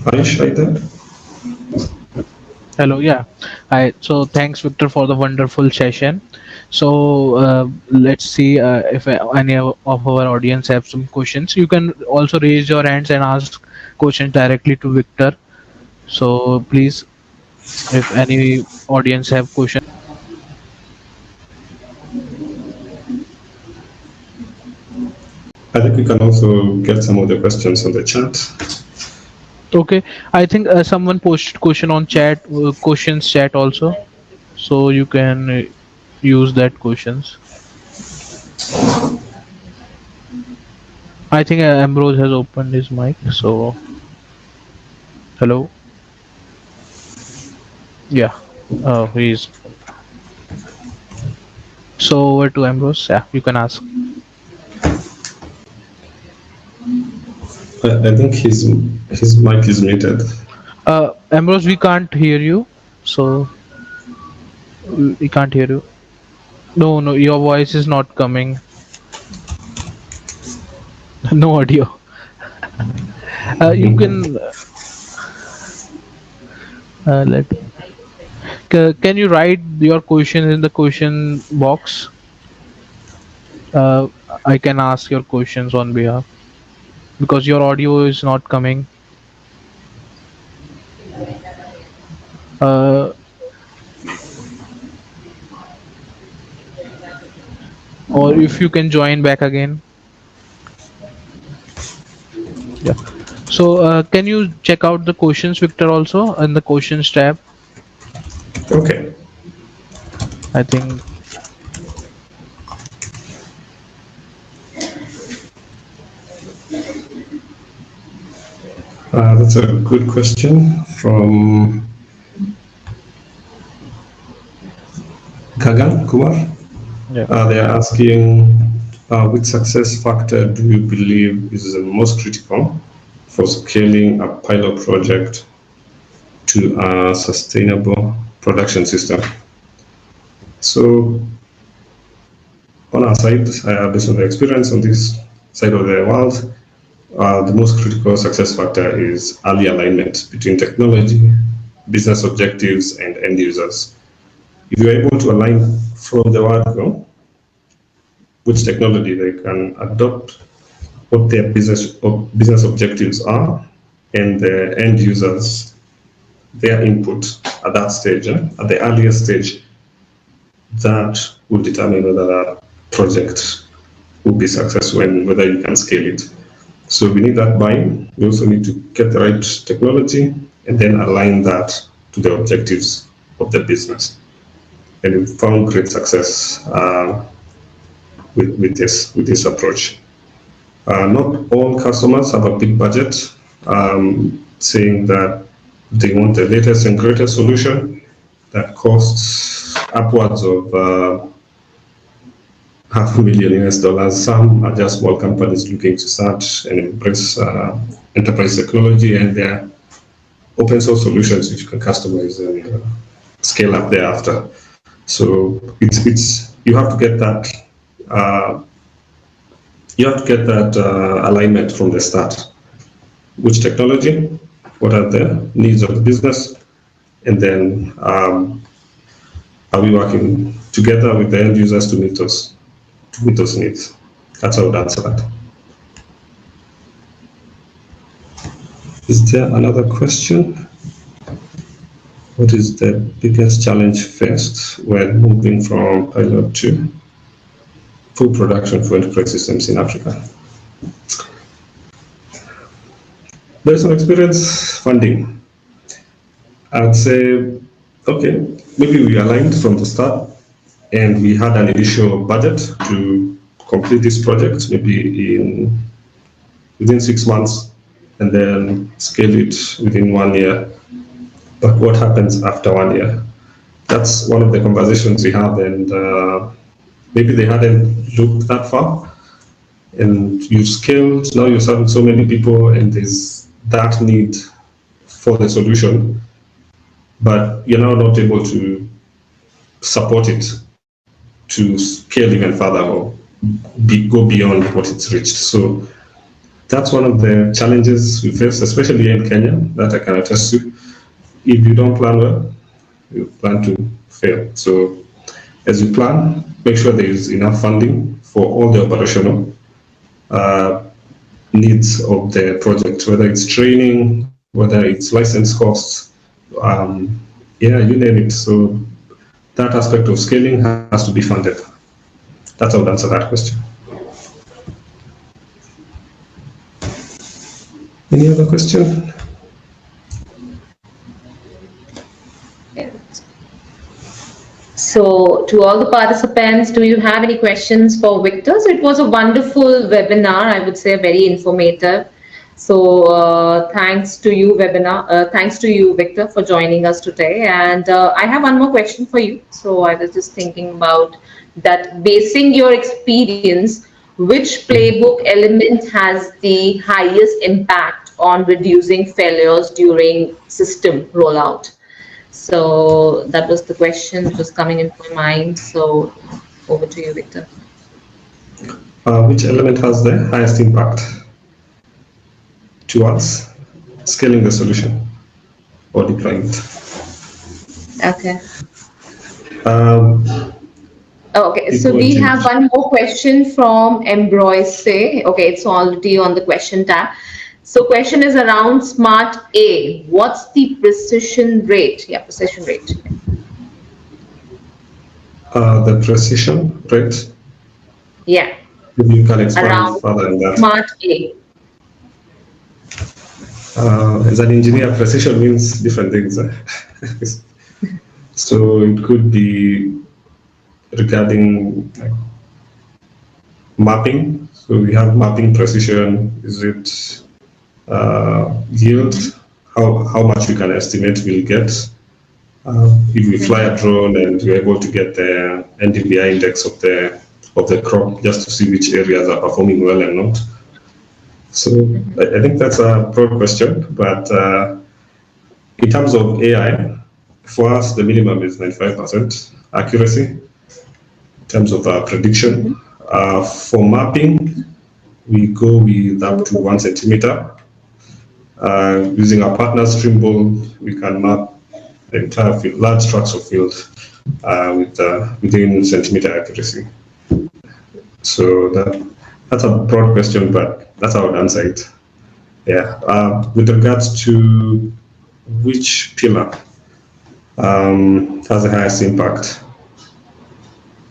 Speaker 3: Aish, are you there?
Speaker 1: Hello, yeah. Hi. So thanks, Victor, for the wonderful session. So let's see if any of our audience have some questions. You can also raise your hands and ask questions directly to Victor. So please, if any audience have questions.
Speaker 3: I think we can also get some of the questions on the chat.
Speaker 1: Okay, I think someone posted question on chat, questions chat also. so you can use that questions. I think Ambrose has opened his mic. So hello. Yeah. He's so over to Ambrose. Yeah, you can ask.
Speaker 3: I think his mic is muted.
Speaker 1: Ambrose, we can't hear you. So we can't hear you. No, no, your voice is not coming. No audio. You can let. Can you write your question in the question box? Uh, I can ask your questions on behalf because your audio is not coming. Uh, or if you can join back again. Yeah. So can you check out the questions, Victor, also in the questions tab?
Speaker 3: Okay.
Speaker 1: I think.
Speaker 3: That's a good question from Gagan Kumar.
Speaker 1: Yeah.
Speaker 3: They are asking, which success factor do you believe is the most critical for scaling a pilot project to a sustainable production system? So, on our side, based on the experience on this side of the world, the most critical success factor is early alignment between technology, business objectives, and end users. If you're able to align from the word go, which technology they can adopt, what their business objectives are, and the end users, their input at that stage, at the earliest stage, that will determine whether a project will be successful and whether you can scale it. So we need that buy-in. We also need to get the right technology and then align that to the objectives of the business. And we found great success with this approach. Not all customers have a big budget, saying that they want the latest and greatest solution that costs upwards of $500,000 US. Some are just small companies looking to start and embrace enterprise technology, and they're open source solutions which you can customize and scale up thereafter. So it's you have to get that uh, alignment from the start. Which technology? What are the needs of the business? And then are we working together with the end users to meet those needs? That's how I would answer that. Is there another question? What is the biggest challenge faced when moving from pilot to full production for enterprise systems in Africa? Based on experience, funding. I'd say, okay, maybe we aligned from the start and we had an initial budget to complete this project, maybe within 6 months, and then scale it within 1 year. But what happens after 1 year? That's one of the conversations we have, and maybe they hadn't looked that far. And you've scaled, now you're serving so many people, and there's that need for the solution, but you're now not able to support it to scale even further or go beyond what it's reached. So that's one of the challenges we face, especially here in Kenya, that I can attest to. If you don't plan well, you plan to fail. So as you plan, make sure there is enough funding for all the operational needs of the project, whether it's training, whether it's license costs, you name it. So that aspect of scaling has to be funded. That's how I would answer that question. Any other question?
Speaker 2: So, to all the participants, do you have any questions for Victor? So, it was a wonderful webinar, I would say, very informative. So, thanks to you, thanks to you, Victor, for joining us today. And I have one more question for you. So, I was just thinking about that, basing your experience, which playbook element has the highest impact on reducing failures during system rollout? So that was the question which was coming into my mind. So over to you, Victor.
Speaker 3: Which element has the highest impact towards scaling the solution or deploying it?
Speaker 2: Okay.
Speaker 3: Um,
Speaker 2: Okay,
Speaker 3: it
Speaker 2: so
Speaker 3: won't
Speaker 2: we have
Speaker 3: change.
Speaker 2: one more question from Ambroise. Okay, it's already on the question tab. So question is around Smart A. What's the precision rate? Yeah, precision rate.
Speaker 3: The precision rate,
Speaker 2: Yeah,
Speaker 3: maybe you can expand
Speaker 2: around
Speaker 3: further on that.
Speaker 2: Smart A.
Speaker 3: As an engineer, precision means different things. So it could be regarding like, mapping. So we have mapping precision. Is it yield? How much we can estimate we'll get. If we fly a drone and we're able to get the NDVI index of the crop just to see which areas are performing well and not. So I think that's a broad question, but in terms of AI, for us the minimum is 95% accuracy in terms of prediction. For mapping, we go with up to 1 centimeter. Using our partner Trimble, we can map the entire field, large tracts of field within centimeter accuracy. So that's a broad question, but that's how I would answer it. Yeah. With regards to which pillar has the highest impact,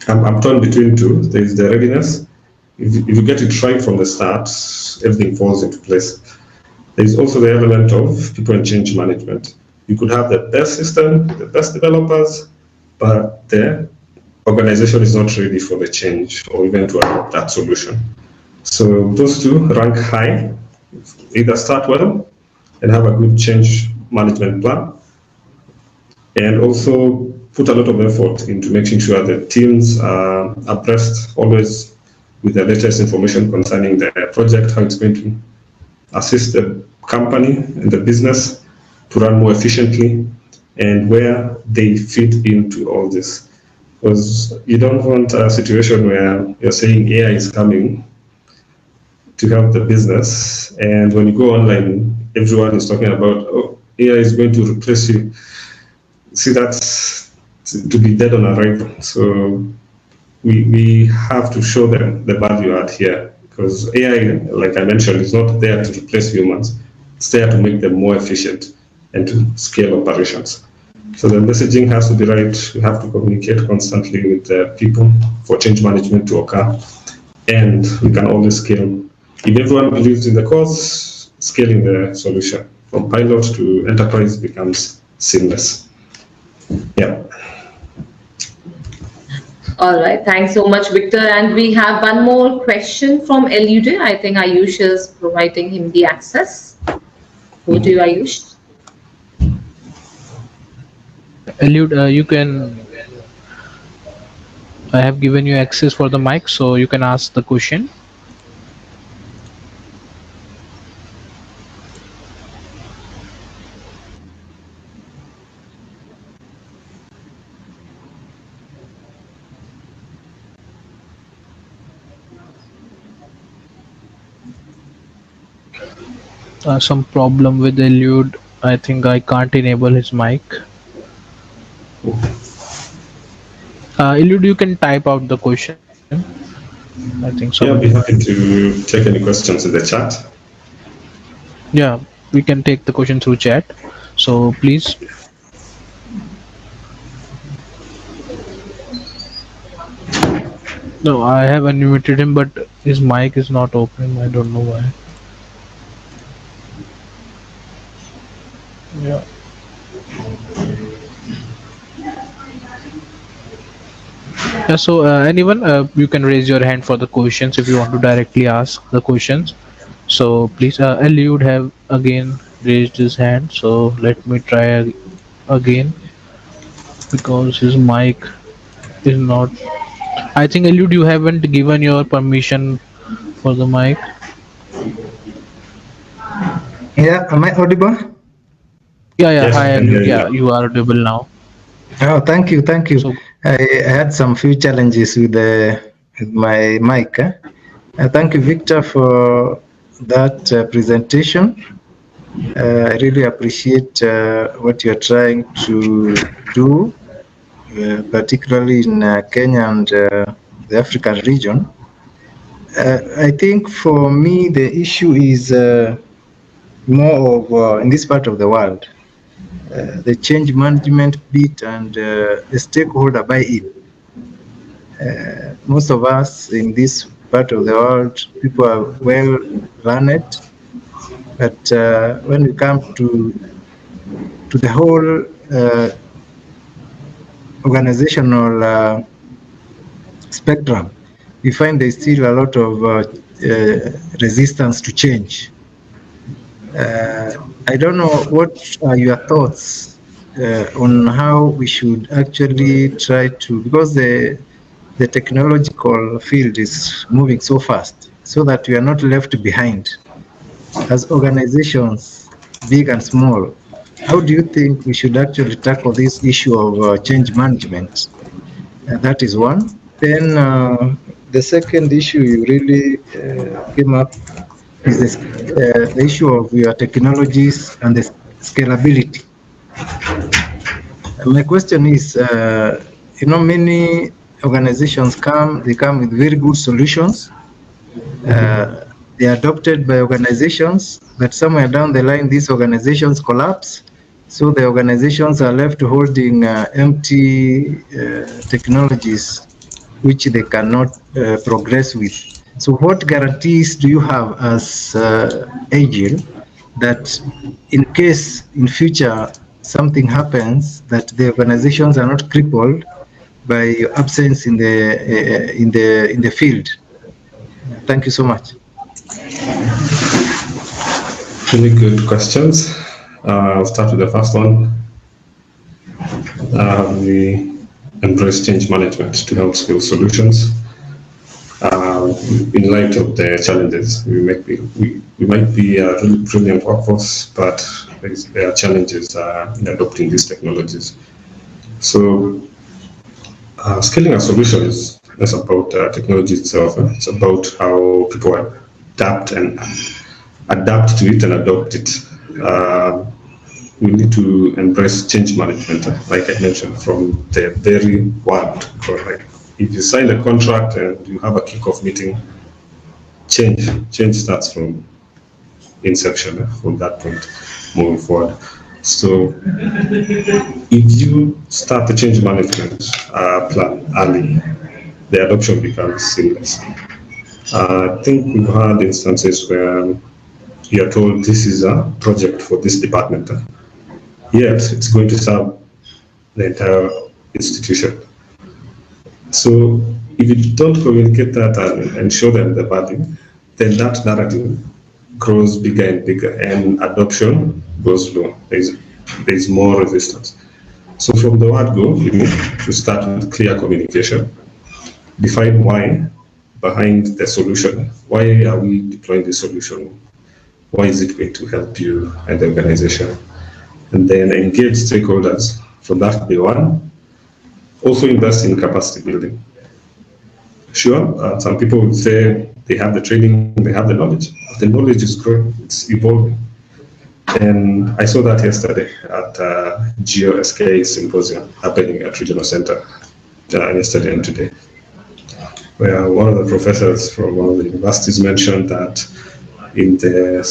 Speaker 3: I'm torn between two. There is the readiness. If you get it right from the start, everything falls into place. There is also the element of people and change management. You could have the best system, the best developers, but the organization is not ready for the change or even to adopt that solution. So those two rank high. Either start well and have a good change management plan, and also put a lot of effort into making sure the teams are abreast always with the latest information concerning the project, how it's going to assist the company and the business to run more efficiently, and where they fit into all this. Because you don't want a situation where you're saying AI is coming to help the business, and when you go online, everyone is talking about, oh, AI is going to replace you. See, that's to be dead on arrival. So we have to show them the value add here, because AI, like I mentioned, is not there to replace humans. It's there to make them more efficient and to scale operations. So the messaging has to be right. We have to communicate constantly with the people for change management to occur, and we can always scale. If everyone believes in the cause, scaling the solution from pilot to enterprise becomes seamless. Yeah.
Speaker 2: All right. Thanks so much, Victor. And we have one more question from Elude. I think Ayush is providing him the access. Over to you, Ayush.
Speaker 1: Elude, you can. I have given you access for the mic, so you can ask the question. Some problem with Elude. I think I can't enable his mic. Elude, you can type out the question. I think somebody.
Speaker 3: Yeah, I'll be happy to take any questions in the chat.
Speaker 1: Yeah, we can take the question through chat. So please. No, I have unmuted him, but his mic is not opening. I don't know why. Yeah. Yeah, so anyone, you can raise your hand for the questions if you want to directly ask the questions. So please, Eliud have again raised his hand. So let me try again because his mic is not. I think Eliud, you haven't given your permission for the mic.
Speaker 4: Yeah, am I audible?
Speaker 1: Yeah, yeah.
Speaker 3: Yes,
Speaker 1: Hi,
Speaker 3: we can hear
Speaker 1: Eliud.
Speaker 3: you
Speaker 1: Yeah,
Speaker 3: now.
Speaker 1: you are audible now.
Speaker 4: Oh, thank you, thank you.
Speaker 1: So
Speaker 4: I had some few challenges with my mic. Thank you, Victor, for that presentation. I really appreciate what you're trying to do, particularly in Kenya and the African region. I think for me, the issue is more of in this part of the world, the change management bit and the stakeholder buy-in. Most of us in this part of the world, people are well learned, but when we come to the whole organizational spectrum, we find there's still a lot of resistance to change. I don't know what are your thoughts on how we should actually try to, because the technological field is moving so fast, so that we are not left behind as organizations, big and small. How do you think we should actually tackle this issue of change management? That is one. Then the second issue you really came up is the issue of your technologies and the scalability. My question is, many organizations they come with very good solutions. They are adopted by organizations, but somewhere down the line, these organizations collapse. So the organizations are left holding empty technologies which they cannot progress with. So what guarantees do you have as Aegir that in case in future something happens, that the organizations are not crippled by your absence in the field? Thank you so much.
Speaker 3: Really good questions. I'll start with the first one. We embrace change management to help scale solutions. In light of the challenges, we might be a really brilliant workforce, but there are challenges in adopting these technologies. So, scaling a solution is less about technology itself. It's about how people adapt to it and adopt it. We need to embrace change management, like I mentioned, from the very word. Like if you sign a contract and you have a kickoff meeting, change starts from inception, from that point moving forward. So if you start the change management plan early, the adoption becomes seamless. I think we've had instances where you are told this is a project for this department, yet it's going to serve the entire institution. So if you don't communicate that and show them the value, then that narrative grows bigger and bigger, and adoption goes low. There's more resistance. So from the word go, you need to start with clear communication. Define why behind the solution. Why are we deploying the solution? Why is it going to help you and the organization? And then engage stakeholders from that day one. Also invest in capacity building. Sure, some people would say they have the training, they have the knowledge. The knowledge is growing, it's evolving. And I saw that yesterday at GeoSK symposium happening at Regional Center yesterday and today, where one of the professors from one of the universities mentioned that in the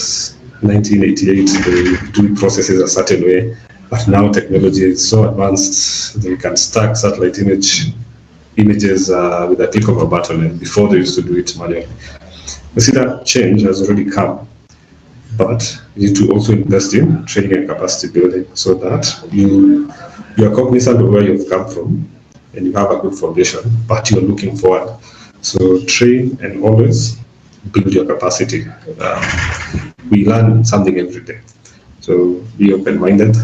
Speaker 3: 1988 they do processes a certain way, but now technology is so advanced they can stack satellite images with a click of a button, and before they used to do it manually. You see that change has already come, but you need to also invest in training and capacity building so that you are cognizant of where you've come from and you have a good foundation, but you're looking forward. So train and always build your capacity. We learn something every day. So be open-minded.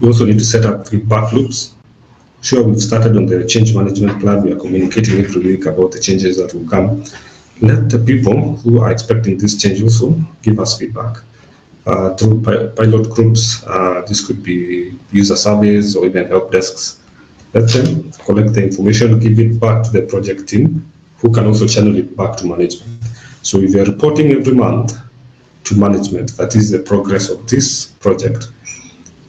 Speaker 3: We also need to set up feedback loops. Sure, we've started on the change management plan. We are communicating every week about the changes that will come. Let the people who are expecting this change also give us feedback. Through pilot groups, this could be user surveys or even help desks. Let them collect the information, give it back to the project team, who can also channel it back to management. So if you're reporting every month to management, that is the progress of this project.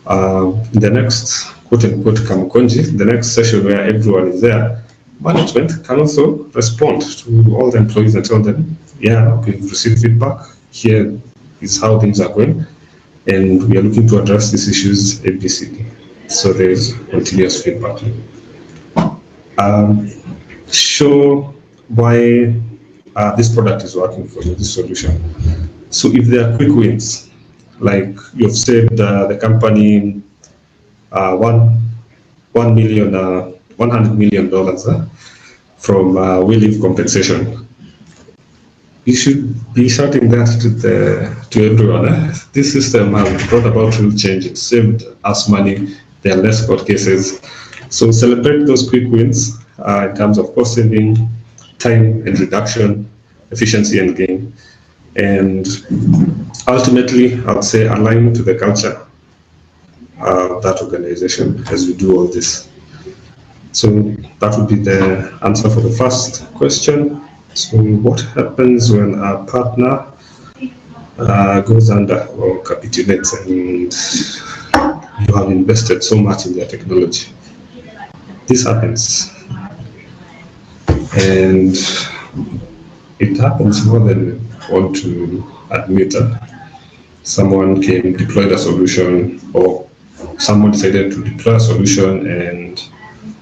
Speaker 3: The next quote-unquote Kamukonji, the next session where everyone is there, management can also respond to all the employees and tell them, yeah, we've received feedback, here is how things are going, and we are looking to address these issues ABCD. So there is continuous feedback. Show why this product is working for you, this solution. So if there are quick wins, like you've saved the company $100 million from we leave compensation, you should be shouting that to everyone. This system has brought about real change. It saved us money. There are less court cases. So celebrate those quick wins in terms of cost saving, time and reduction, efficiency and gain. And ultimately, I would say align to the culture of that organization as we do all this. So that would be the answer for the first question. So what happens when a partner goes under or capitulates and you have invested so much in their technology? This happens. And it happens more than we want to admit. Someone came, deployed a solution, or someone decided to deploy a solution and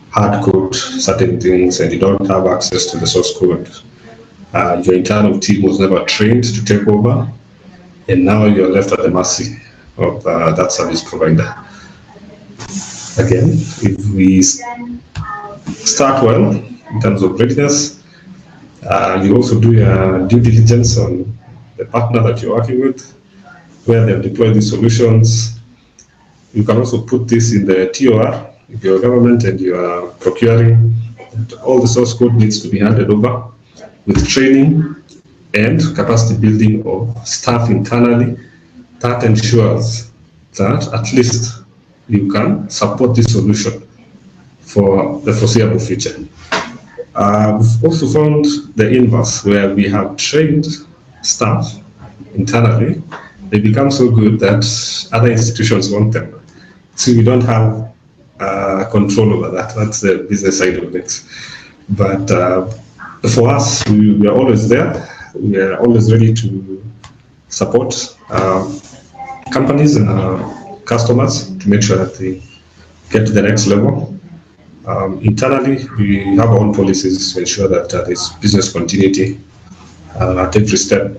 Speaker 3: hard code certain things, and you don't have access to the source code. Your internal team was never trained to take over, and now you're left at the mercy of that service provider. Again, if we start well in terms of readiness, you also do your due diligence on the partner that you're working with, where they've deployed these solutions. You can also put this in the TOR if you're a government and you are procuring. All the source code needs to be handed over with training and capacity building of staff internally. That ensures that at least you can support this solution for the foreseeable future. We've also found the inverse, where we have trained staff internally. They become so good that other institutions want them. So we don't have control over that. That's the business side of it. But for us, we are always there. We are always ready to support companies and customers to make sure that they get to the next level. Internally, we have our own policies to ensure that there's business continuity at every step.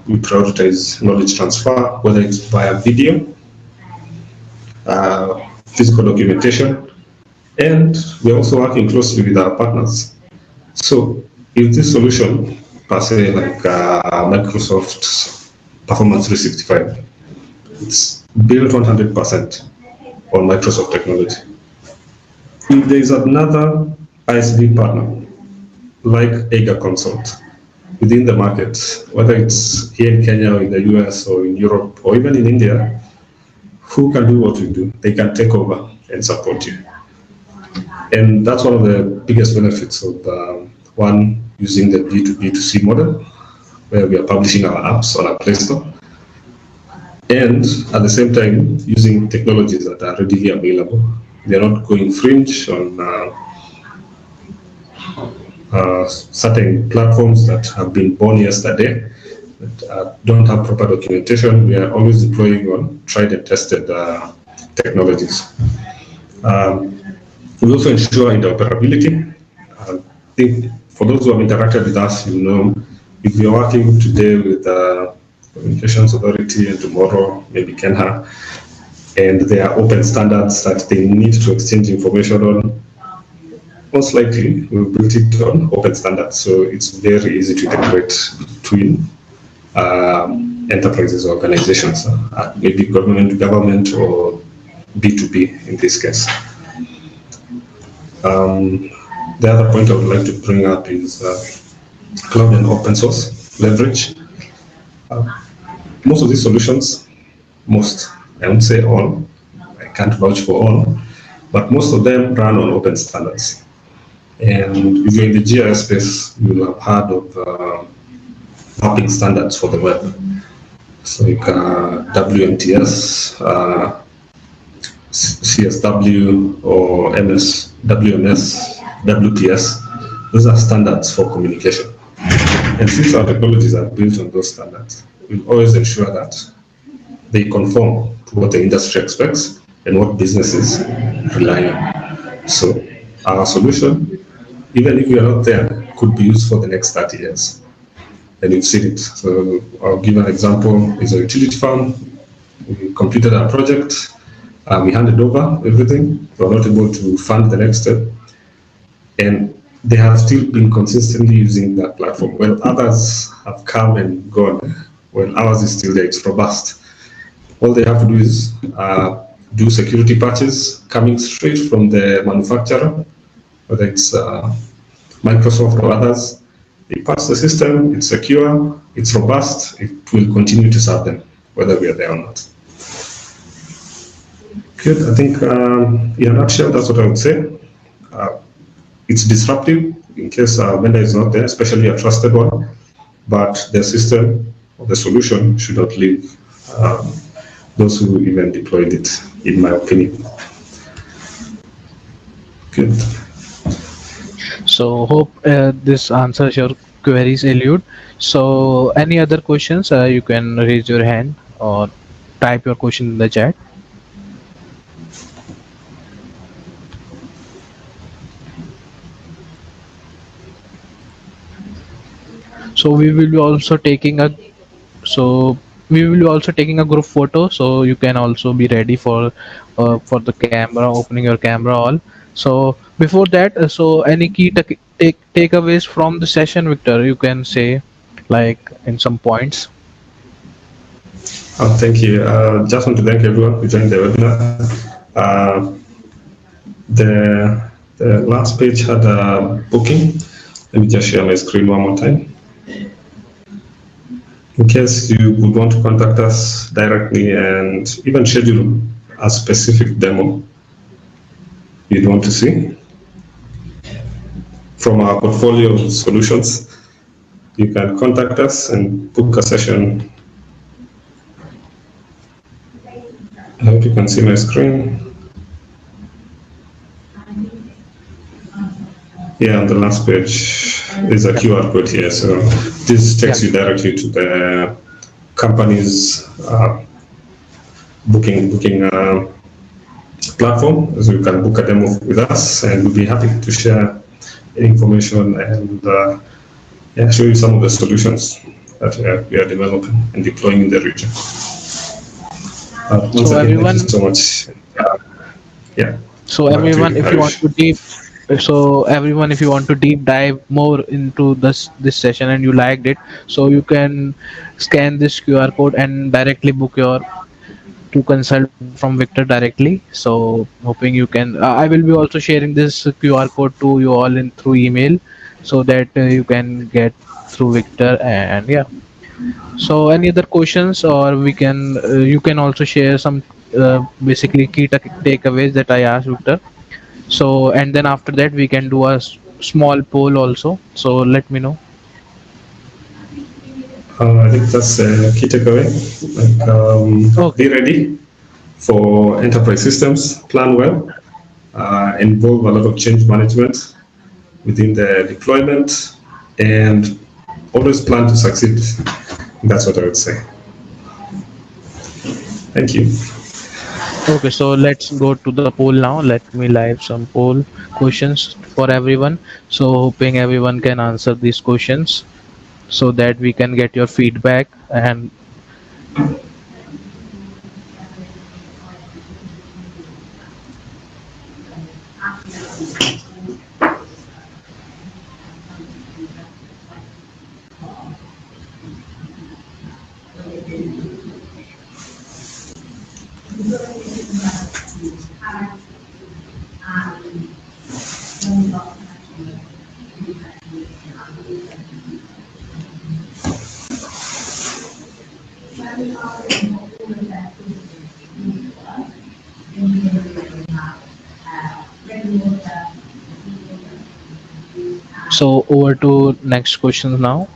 Speaker 3: We prioritize knowledge transfer, whether it's via video, physical documentation, and we're also working closely with our partners. So if this solution, per se, like Microsoft's Performance 365, it's built 100% on Microsoft technology. If there is another ISV partner, like Aegir Consult, within the market, whether it's here in Kenya or in the US or in Europe or even in India, who can do what we do? They can take over and support you. And that's one of the biggest benefits of one, using the B2B2C model, where we are publishing our apps on our Play Store, and at the same time using technologies that are readily available. They're not going fringe on certain platforms that have been born yesterday, that don't have proper documentation. We are always deploying on tried and tested technologies. We also ensure interoperability. I think for those who have interacted with us, you know, if you're working today with the Communications Authority and tomorrow maybe Kenha, and there are open standards that they need to exchange information on. Most likely, we built it on open standards, so it's very easy to integrate between enterprises or organizations, maybe government or B2B in this case. The other point I would like to bring up is cloud and open source leverage. Most of these solutions, I won't say all, I can't vouch for all, but most of them run on open standards. And if you're in the GIS space, you will have heard of mapping standards for the web. So you can WMTS, CSW, or WMS, WPS. Those are standards for communication. And since our technologies are built on those standards, we'll always ensure that they conform to what the industry expects and what businesses rely on. So our solution, even if we are not there, could be used for the next 30 years. And you've seen it. So I'll give an example. It's a utility firm. We completed our project. We handed over everything. We were not able to fund the next step. And they have still been consistently using that platform. When others have come and gone, well, ours is still there. It's robust. All they have to do is do security patches coming straight from the manufacturer, whether it's Microsoft or others. They patch the system, it's secure, it's robust, it will continue to serve them, whether we are there or not. Good, I think in a nutshell, that's what I would say. It's disruptive in case a vendor is not there, especially a trusted one, but the system or the solution should not leave those who even deployed it, in my opinion. Good.
Speaker 1: So hope this answers your queries, Eliud. So any other questions, you can raise your hand or type your question in the chat. So we will be also taking a group photo, so you can also be ready for the camera, opening your camera all. So before that, so any key takeaways from the session, Victor, you can say, like in some points.
Speaker 3: Thank you. Just want to thank everyone who joined the webinar. The last page had a booking. Let me just share my screen one more time. In case you would want to contact us directly and even schedule a specific demo you'd want to see from our portfolio of solutions, you can contact us and book a session. I hope you can see my screen. Yeah, on the last page, there's a QR code here. So this takes you directly to the company's booking platform. So you can book a demo with us, and we'll be happy to share information and show you some of the solutions that we are developing and deploying in the region. Once
Speaker 1: So
Speaker 3: again,
Speaker 1: everyone,
Speaker 3: thank you so much. Yeah.
Speaker 1: So everyone, if you want to deep dive more into this session and you liked it, so you can scan this QR code and directly book your to consult from Victor directly. So hoping you can. I will be also sharing this QR code to you all in through email, so that you can get through Victor. And yeah. So any other questions, or we can you can also share some basically key takeaways that I asked Victor. So and then after that we can do a small poll also. So let me know.
Speaker 3: I think that's a key takeaway. Be ready for enterprise systems, plan well, involve a lot of change management within the deployment, and always plan to succeed. That's what I would say. Thank you.
Speaker 1: Okay, so let's go to the poll now. Let me live some poll questions for everyone. So hoping everyone can answer these questions so that we can get your feedback. And So over to next questions now.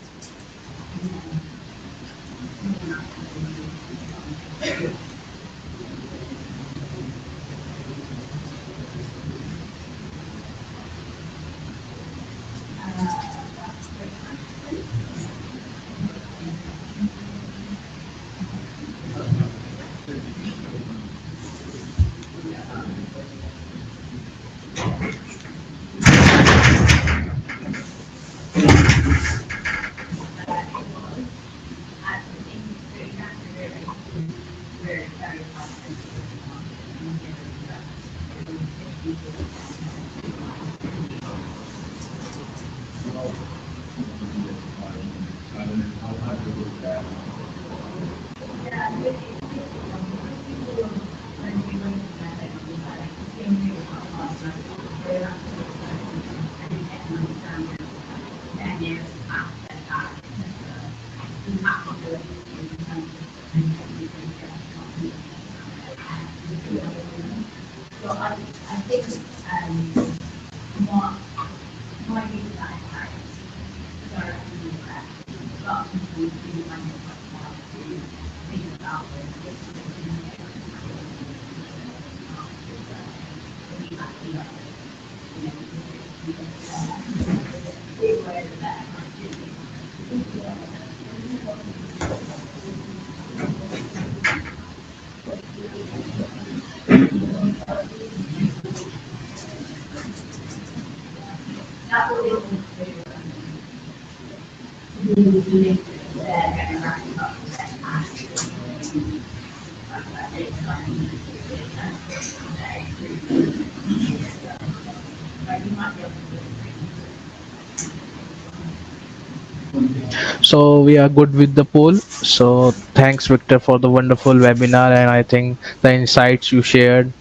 Speaker 1: So we are good with the poll. So thanks, Victor, for the wonderful webinar, and I think the insights you shared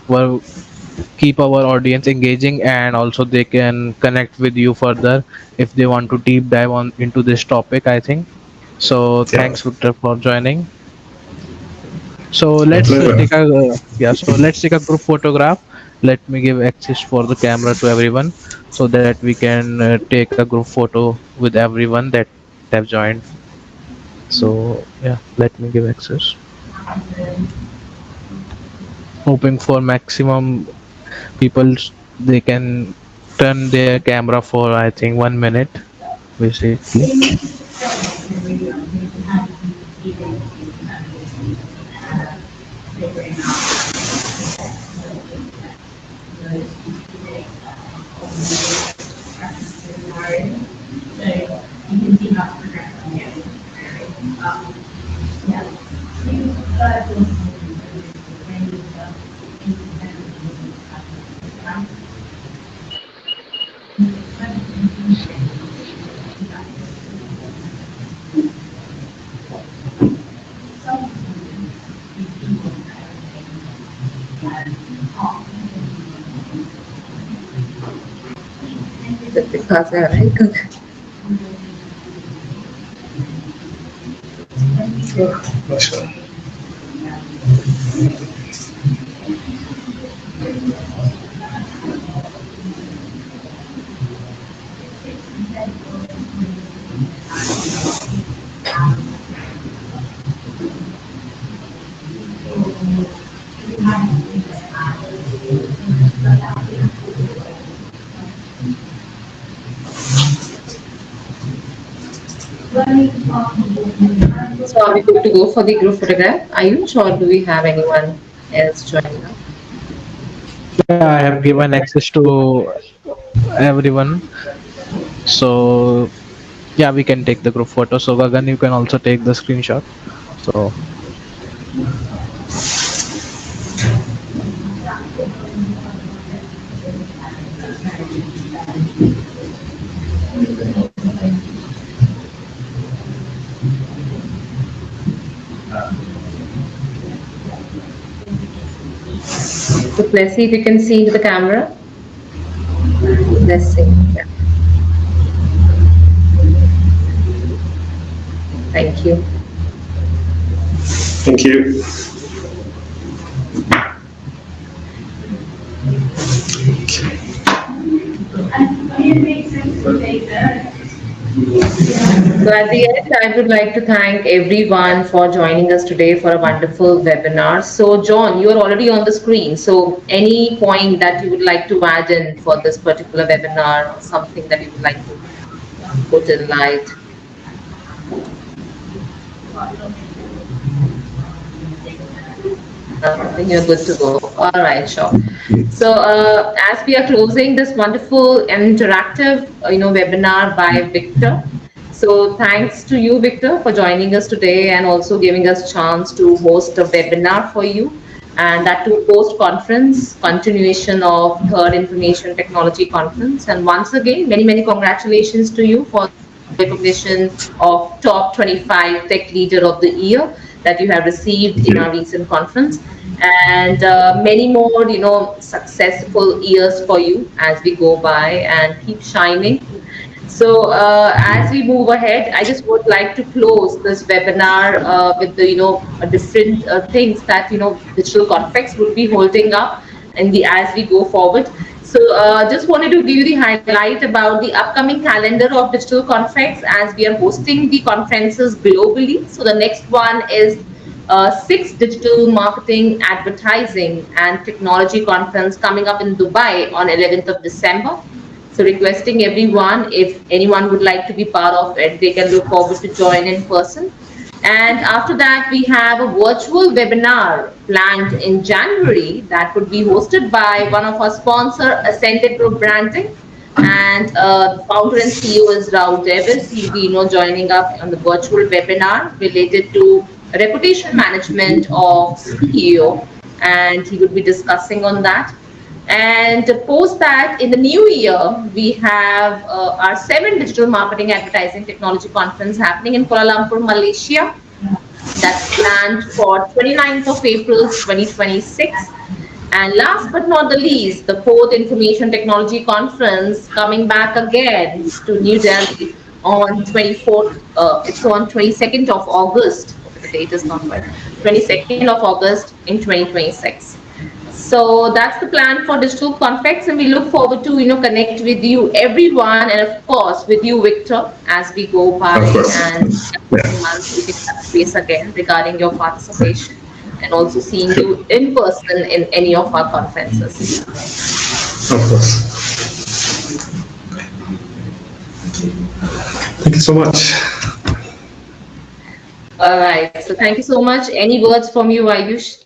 Speaker 1: were keep our audience engaging, and also they can connect with you further if they want to deep dive on into this topic, I think. So
Speaker 3: Yeah,
Speaker 1: thanks, Victor, for joining. So
Speaker 3: my
Speaker 1: let's
Speaker 3: pleasure.
Speaker 1: take a yeah. So let's take a group photograph. Let me give access for the camera to everyone so that we can take a group photo with everyone that have joined. So yeah, let me give access. Hoping for maximum people, they can turn their camera for I think 1 minute basically.
Speaker 2: So are we good to go for the group photograph? Ayush, or do we have anyone else joining us?
Speaker 1: Yeah, I have given access to everyone. So yeah, we can take the group photo. So Gagan, you can also take the screenshot. So
Speaker 2: So let's see if you can see into the camera. Let's see. Yeah. Thank you.
Speaker 3: Thank you.
Speaker 2: So at the end, I would like to thank everyone for joining us today for a wonderful webinar. So John, you are already on the screen. So any point that you would like to add in for this particular webinar, or something that you would like to put in light? Nothing, you're good to go. All right, sure. So as we are closing this wonderful and interactive, webinar by Victor. So thanks to you, Victor, for joining us today and also giving us a chance to host a webinar for you. And that too post-conference, continuation of third Information Technology Conference. And once again, many, many congratulations to you for recognition of top 25 tech leader of the year that you have received in our recent conference, and many more successful years for you as we go by, and keep shining. So as we move ahead, I just would like to close this webinar with the different things that Digital Confex will be holding up in the as we go forward. So just wanted to give you the highlight about the upcoming calendar of Digital Confex as we are hosting the conferences globally. So the next one is 6th Digital Marketing, Advertising and Technology Conference coming up in Dubai on 11th of December. So requesting everyone, if anyone would like to be part of it, they can look forward to join in person. And after that, we have a virtual webinar planned in January that would be hosted by one of our sponsor, Ascended Group Branding. And the founder and CEO is Raul Davis. He'll be joining up on the virtual webinar related to reputation management of CEO, and he would be discussing on that. And post that, in the new year, we have our 7th Digital Marketing Advertising Technology Conference happening in Kuala Lumpur, Malaysia. That's planned for 29th of April 2026. And last but not the least, the 4th Information Technology Conference coming back again to New Delhi on 24th, it's on 22nd of August. The date is not right. 22nd of August in 2026. So that's the plan for Digital Confex, and we look forward to connect with you, everyone, and of course with you, Victor, as we go by, and months we can touch base again regarding your participation and also seeing you in person in any of our conferences.
Speaker 3: Of course. Thank you so much.
Speaker 2: All right. So thank you so much. Any words from you, Ayush?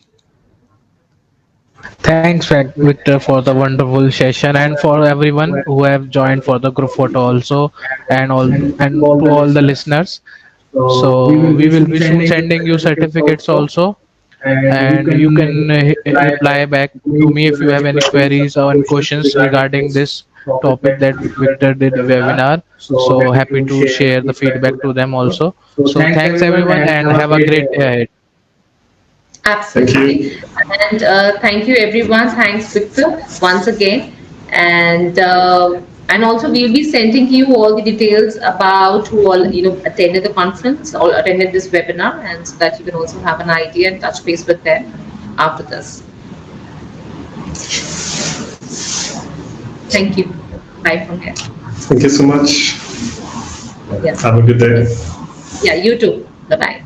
Speaker 1: Thanks, Victor, for the wonderful session, and for everyone who have joined for the group photo also, and to all the listeners. So we will be soon sending you certificates also, and you can reply back to me if you have any queries or any questions regarding this topic that Victor did webinar. So happy to share the feedback to them also. So thanks everyone, and have a great day ahead.
Speaker 2: Absolutely. And thank you, everyone. Thanks, Victor, once again. And also we'll be sending you all the details about who all attended the conference or attended this webinar, and so that you can also have an idea and touch base with them after this. Thank you. Bye from here.
Speaker 3: Thank you so much.
Speaker 2: Yes.
Speaker 3: Have a good day.
Speaker 2: Yeah, you too. Bye bye.